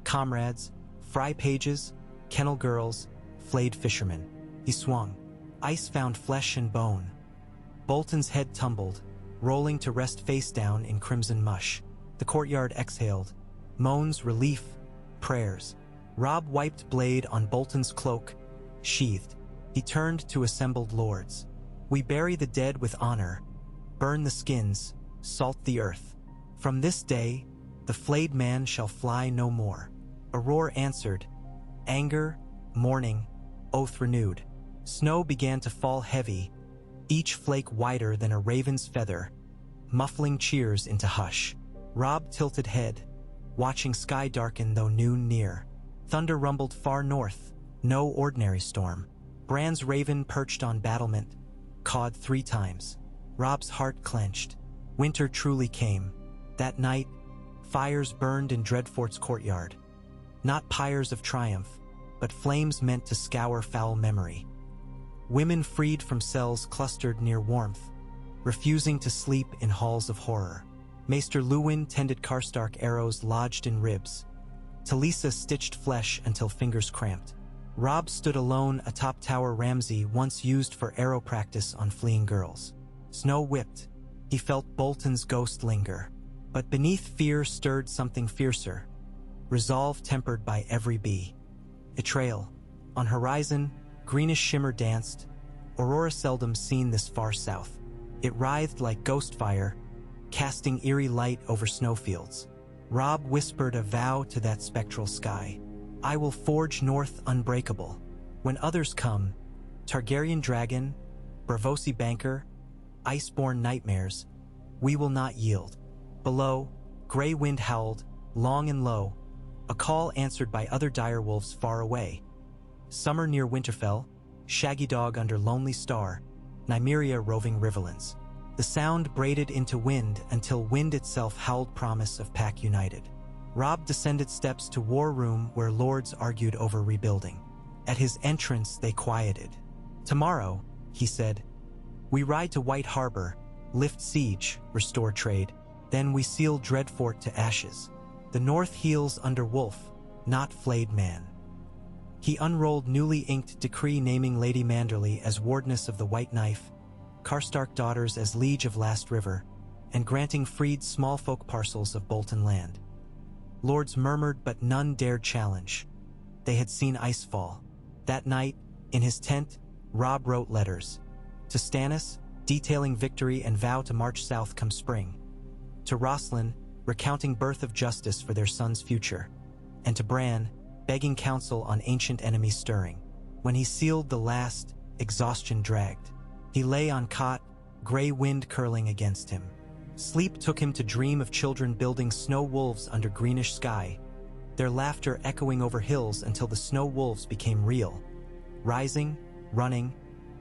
comrades, fry pages, kennel girls, flayed fishermen. He swung. Ice found flesh and bone. Bolton's head tumbled, rolling to rest face down in crimson mush. The courtyard exhaled. Moans, relief, prayers. Robb wiped blade on Bolton's cloak, sheathed. He turned to assembled lords. We bury the dead with honor, burn the skins, salt the earth. From this day, the flayed man shall fly no more. A roar answered. Anger, mourning, oath renewed. Snow began to fall heavy, each flake wider than a raven's feather, muffling cheers into hush. Robb tilted head, watching sky darken though noon near. Thunder rumbled far north, no ordinary storm. Bran's raven perched on battlement, cawed 3 times. Robb's heart clenched. Winter truly came. That night, fires burned in Dreadfort's courtyard. Not pyres of triumph, but flames meant to scour foul memory. Women freed from cells clustered near warmth, refusing to sleep in halls of horror. Maester Luwin tended Karstark arrows lodged in ribs. Talisa stitched flesh until fingers cramped. Robb stood alone atop Tower Ramsay, once used for arrow practice on fleeing girls. Snow whipped. He felt Bolton's ghost linger. But beneath fear stirred something fiercer, resolve tempered by every bee. A trail. On horizon, greenish shimmer danced. Aurora seldom seen this far south. It writhed like ghost fire, casting eerie light over snowfields. Robb whispered a vow to that spectral sky. I will forge north unbreakable. When others come, Targaryen dragon, Bravosi banker, iceborne nightmares, we will not yield. Below, gray wind howled, long and low, a call answered by other direwolves far away. Summer near Winterfell, shaggy dog under lonely star, Nymeria roving riverlands. The sound braided into wind until wind itself howled promise of pack united. Robb descended steps to war room where lords argued over rebuilding. At his entrance they quieted. Tomorrow, he said, we ride to White Harbor, lift siege, restore trade. Then we seal Dreadfort to ashes. The north heals under wolf, not flayed man. He unrolled newly inked decree naming Lady Manderley as Wardness of the White Knife, Karstark daughters as Liege of Last River, and granting freed small folk parcels of Bolton land. Lords murmured, but none dared challenge. They had seen ice fall. That night, in his tent, Robb wrote letters. To Stannis, detailing victory and vow to march south come spring. To Rosslyn, recounting birth of justice for their son's future. And to Bran, begging counsel on ancient enemies stirring. When he sealed the last, exhaustion dragged. He lay on cot, gray wind curling against him. Sleep took him to dream of children building snow wolves under greenish sky, their laughter echoing over hills until the snow wolves became real, rising, running,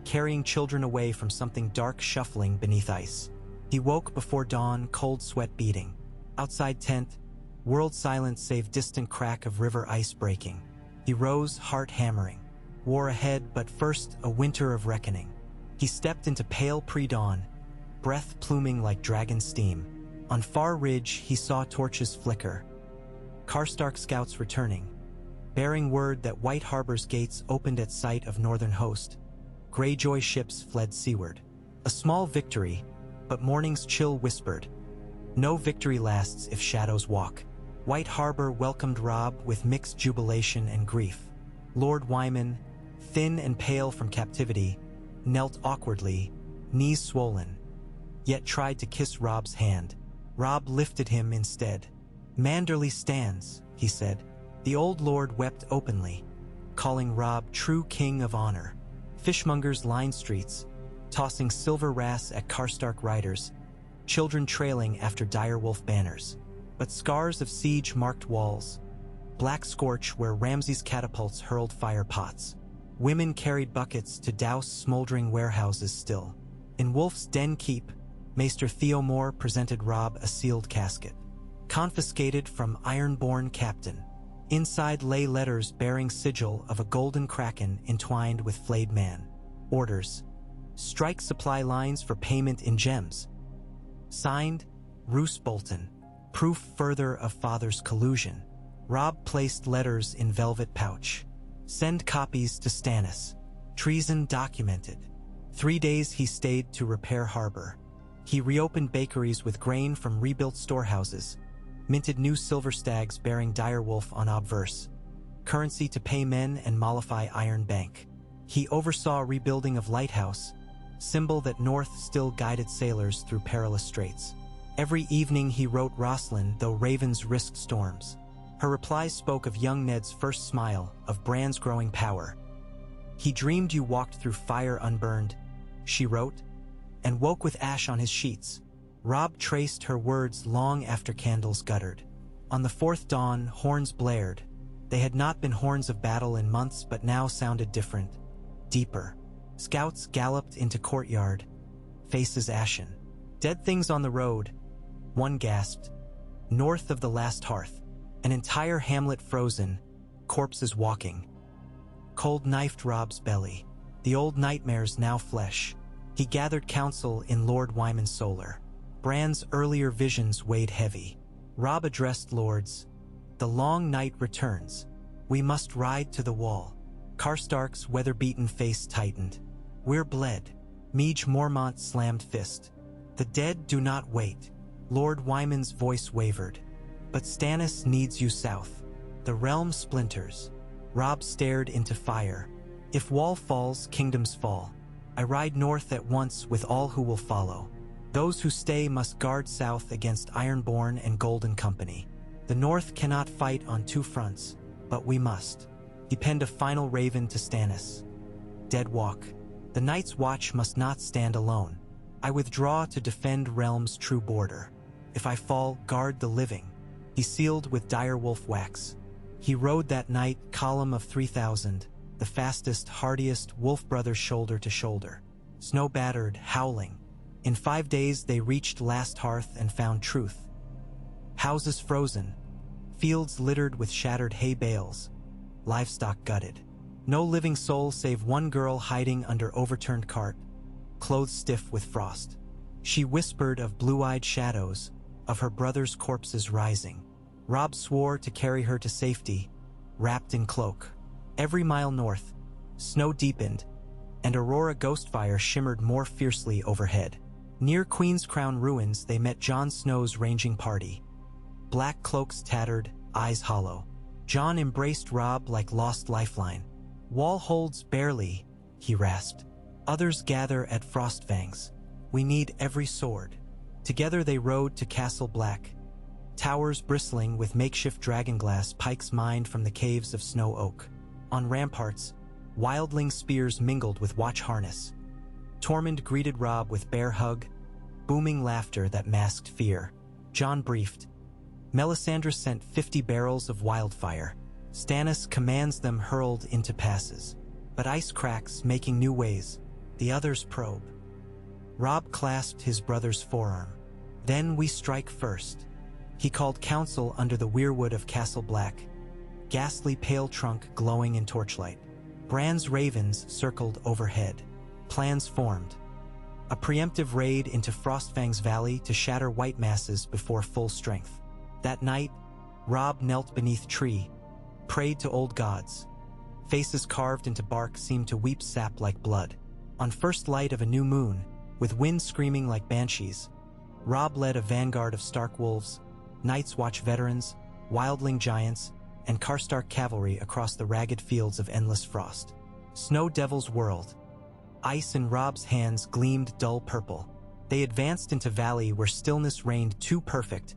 carrying children away from something dark shuffling beneath ice. He woke before dawn, cold sweat beating. Outside tent, world silence save distant crack of river ice breaking. He rose, heart hammering. War ahead, but first a winter of reckoning. He stepped into pale pre-dawn, breath pluming like dragon steam. On Far Ridge, he saw torches flicker. Karstark scouts returning, bearing word that White Harbor's gates opened at sight of northern host. Greyjoy ships fled seaward. A small victory, but morning's chill whispered, "No victory lasts if shadows walk." White Harbor welcomed Robb with mixed jubilation and grief. Lord Wyman, thin and pale from captivity, knelt awkwardly, knees swollen, yet tried to kiss Robb's hand. Robb lifted him instead. "Manderley stands," he said. The old lord wept openly, calling Robb true king of honor. Fishmongers lined streets, tossing silver wrasse at Karstark riders, children trailing after direwolf banners. But scars of siege marked walls, black scorch where Ramsay's catapults hurled fire pots. Women carried buckets to douse smoldering warehouses still. In Wolf's Den Keep, Maester Theomore presented Robb a sealed casket, confiscated from Ironborn captain. Inside lay letters bearing sigil of a golden kraken entwined with flayed man. Orders: strike supply lines for payment in gems. Signed, Roose Bolton. Proof further of father's collusion. Robb placed letters in velvet pouch. Send copies to Stannis. Treason documented. 3 days he stayed to repair harbor. He reopened bakeries with grain from rebuilt storehouses, minted new silver stags bearing direwolf on obverse, currency to pay men and mollify Iron Bank. He oversaw rebuilding of Lighthouse, symbol that North still guided sailors through perilous straits. Every evening he wrote Rosalind, though ravens risked storms. Her replies spoke of young Ned's first smile, of Bran's growing power. "He dreamed you walked through fire unburned," she wrote, and woke with ash on his sheets. Robb traced her words long after candles guttered. On the fourth dawn, horns blared. They had not been horns of battle in months, but now sounded different, deeper. Scouts galloped into courtyard, faces ashen. "Dead things on the road," one gasped. North of the last hearth, an entire hamlet frozen, corpses walking. Cold knifed Robb's belly. The old nightmares now flesh. He gathered counsel in Lord Wyman's solar. Bran's earlier visions weighed heavy. Robb addressed lords. "The long night returns. We must ride to the wall." Karstark's weather-beaten face tightened. "We're bled." Meej Mormont slammed fist. "The dead do not wait." Lord Wyman's voice wavered. "But Stannis needs you south. The realm splinters." Robb stared into fire. "If wall falls, kingdoms fall. I ride north at once with all who will follow. Those who stay must guard south against Ironborn and Golden Company. The north cannot fight on two fronts, but we must." He penned a final raven to Stannis. "Dead walk. The Night's Watch must not stand alone. I withdraw to defend realm's true border. If I fall, guard the living." He sealed with direwolf wax. He rode that night, column of 3,000, the fastest, hardiest wolf brothers shoulder to shoulder. Snow-battered, howling. In 5 days they reached Last Hearth and found truth. Houses frozen, fields littered with shattered hay bales, livestock gutted. No living soul save one girl hiding under overturned cart, clothes stiff with frost. She whispered of blue-eyed shadows, of her brother's corpses rising. Robb swore to carry her to safety, wrapped in cloak. Every mile north, snow deepened, and Aurora Ghostfire shimmered more fiercely overhead. Near Queen's Crown ruins, they met Jon Snow's ranging party. Black cloaks tattered, eyes hollow. Jon embraced Robb like lost lifeline. "Wall holds barely," he rasped. "Others gather at Frostfangs. We need every sword." Together they rode to Castle Black, towers bristling with makeshift dragonglass pikes mined from the caves of Snow Oak. On ramparts, wildling spears mingled with watch harness. Tormund greeted Robb with bear hug, booming laughter that masked fear. Jon briefed. Melisandre sent 50 barrels of wildfire. Stannis commands them hurled into passes. But ice cracks, making new ways. The others probe. Robb clasped his brother's forearm. "Then we strike first." He called council under the weirwood of Castle Black, ghastly pale trunk glowing in torchlight. Bran's ravens circled overhead. Plans formed. a preemptive raid into Frostfang's valley to shatter white masses before full strength. That night, Robb knelt beneath tree, prayed to old gods. Faces carved into bark seemed to weep sap like blood. On first light of a new moon, with wind screaming like banshees, Robb led a vanguard of Stark wolves, Night's Watch veterans, wildling giants, and Karstark cavalry across the ragged fields of endless frost. Snow devils whirled. Ice in Robb's hands gleamed dull purple. They advanced into valley where stillness reigned too perfect,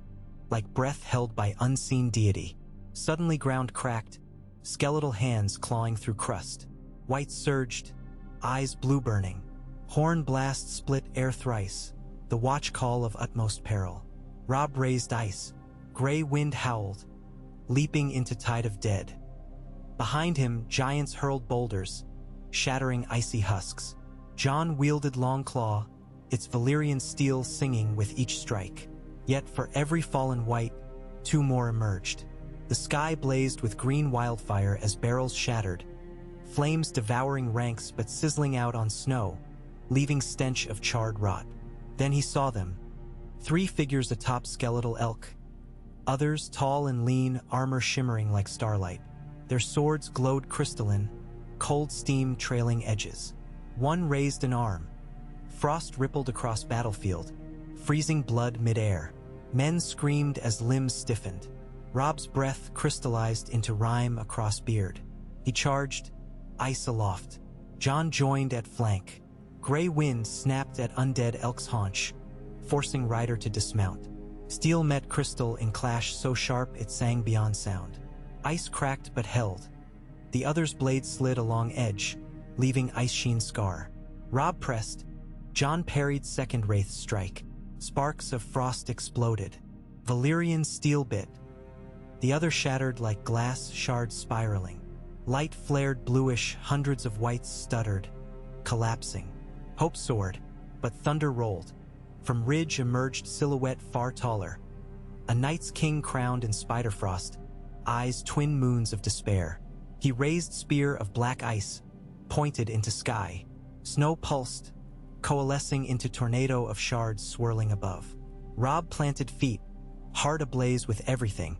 like breath held by unseen deity. Suddenly ground cracked, skeletal hands clawing through crust. White surged, eyes blue-burning. Horn blast split air thrice, the watch call of utmost peril. Robb raised ice. Gray wind howled, leaping into tide of dead. Behind him, giants hurled boulders, shattering icy husks. Jon wielded long claw, its Valyrian steel singing with each strike. Yet for every fallen wight, two more emerged. The sky blazed with green wildfire as barrels shattered, flames devouring ranks but sizzling out on snow, leaving stench of charred rot. Then he saw them. 3 figures atop skeletal elk. Others, tall and lean, armor shimmering like starlight. Their swords glowed crystalline, cold steam trailing edges. One raised an arm. Frost rippled across battlefield, freezing blood mid-air. Men screamed as limbs stiffened. Robb's breath crystallized into rime across beard. He charged, ice aloft. Jon joined at flank. Gray wind snapped at undead elk's haunch, forcing rider to dismount. Steel met crystal in clash so sharp it sang beyond sound. Ice cracked but held. The other's blade slid along edge, leaving ice sheen scar. Robb pressed. Jon parried second wraith's strike. Sparks of frost exploded. Valyrian steel bit. The other shattered like glass shards spiraling. Light flared bluish, hundreds of whites stuttered, collapsing. Hope soared, but thunder rolled. From ridge emerged silhouette far taller. A Night's King crowned in spiderfrost, eyes twin moons of despair. He raised spear of black ice, pointed into sky. Snow pulsed, coalescing into tornado of shards swirling above. Robb planted feet, heart ablaze with everything.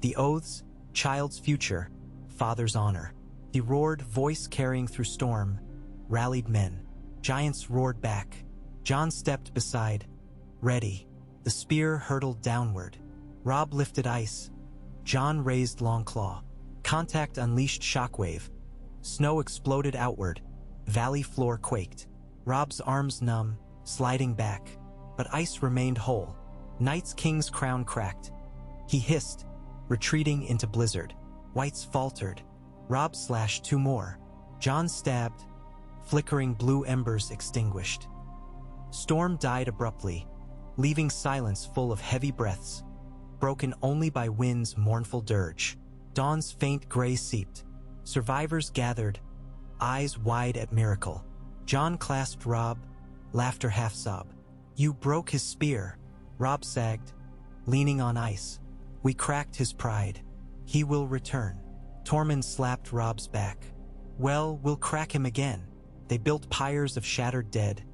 The oaths, child's future, father's honor. He roared, voice carrying through storm, rallied men. Giants roared back. Jon stepped beside, ready. The spear hurtled downward. Robb lifted ice. Jon raised long claw. Contact unleashed shockwave. Snow exploded outward. Valley floor quaked. Robb's arms numb, sliding back. But ice remained whole. Night's King's crown cracked. He hissed, retreating into blizzard. Whites faltered. Robb slashed 2 more. Jon stabbed. Flickering blue embers extinguished. Storm died abruptly, leaving silence full of heavy breaths, broken only by wind's mournful dirge. Dawn's faint gray seeped. Survivors gathered, eyes wide at miracle. Jon clasped Robb, laughter half sob. You broke his spear. Robb sagged, leaning on ice. We cracked his pride. He will return. Tormund slapped Robb's back. Well, we'll crack him again. They built pyres of shattered dead,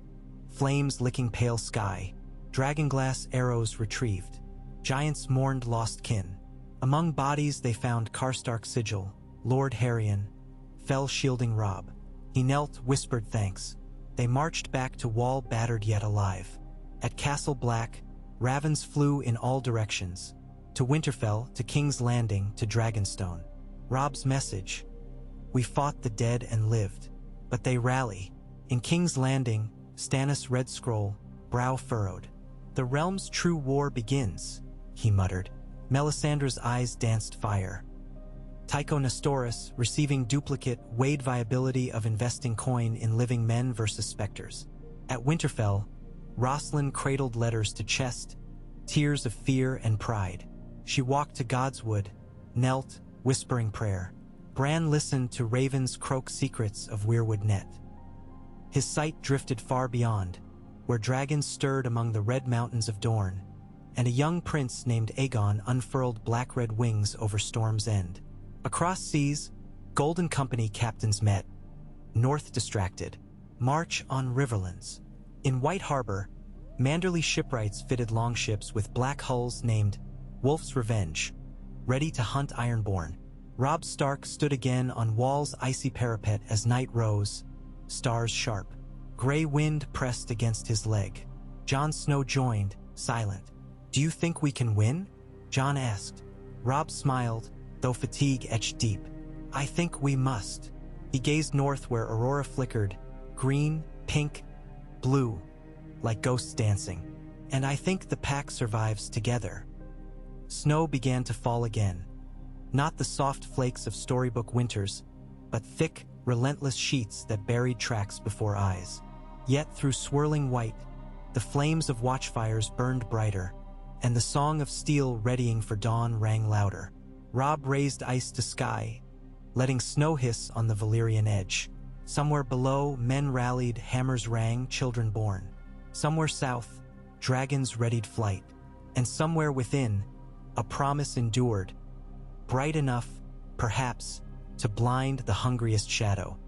flames licking pale sky, dragonglass arrows retrieved. Giants mourned lost kin. Among bodies they found Karstark's sigil, Lord Harrion, fell shielding Robb. He knelt, whispered thanks. They marched back to wall battered yet alive. At Castle Black, ravens flew in all directions. To Winterfell, to King's Landing, to Dragonstone. Robb's message: we fought the dead and lived, but they rally. In King's Landing, Stannis read scroll, brow furrowed. The realm's true war begins, he muttered. Melisandre's eyes danced fire. Tycho Nestoris, receiving duplicate, weighed viability of investing coin in living men versus specters. At Winterfell, Rosalind cradled letters to chest, tears of fear and pride. She walked to Godswood, knelt, whispering prayer. Bran listened to ravens croak secrets of Weirwood Net. His sight drifted far beyond, where dragons stirred among the red mountains of Dorne, and a young prince named Aegon unfurled black-red wings over Storm's End. Across seas, Golden Company captains met, north distracted, march on riverlands. In White Harbor, Manderley shipwrights fitted longships with black hulls named Wolf's Revenge, ready to hunt Ironborn. Robb Stark stood again on Wall's icy parapet as night rose, stars sharp. Gray wind pressed against his leg. Jon Snow joined, silent. "Do you think we can win?" Jon asked. Robb smiled, though fatigue etched deep. "I think we must." He gazed north where aurora flickered, green, pink, blue, like ghosts dancing. "And I think the pack survives together." Snow began to fall again. Not the soft flakes of storybook winters, but thick, relentless sheets that buried tracks before eyes. Yet through swirling white, the flames of watchfires burned brighter, and the song of steel readying for dawn rang louder. Robb raised ice to sky, letting snow hiss on the Valyrian edge. Somewhere below, men rallied, hammers rang, children born. Somewhere south, dragons readied flight. And somewhere within, a promise endured, bright enough, perhaps, to blind the hungriest shadow.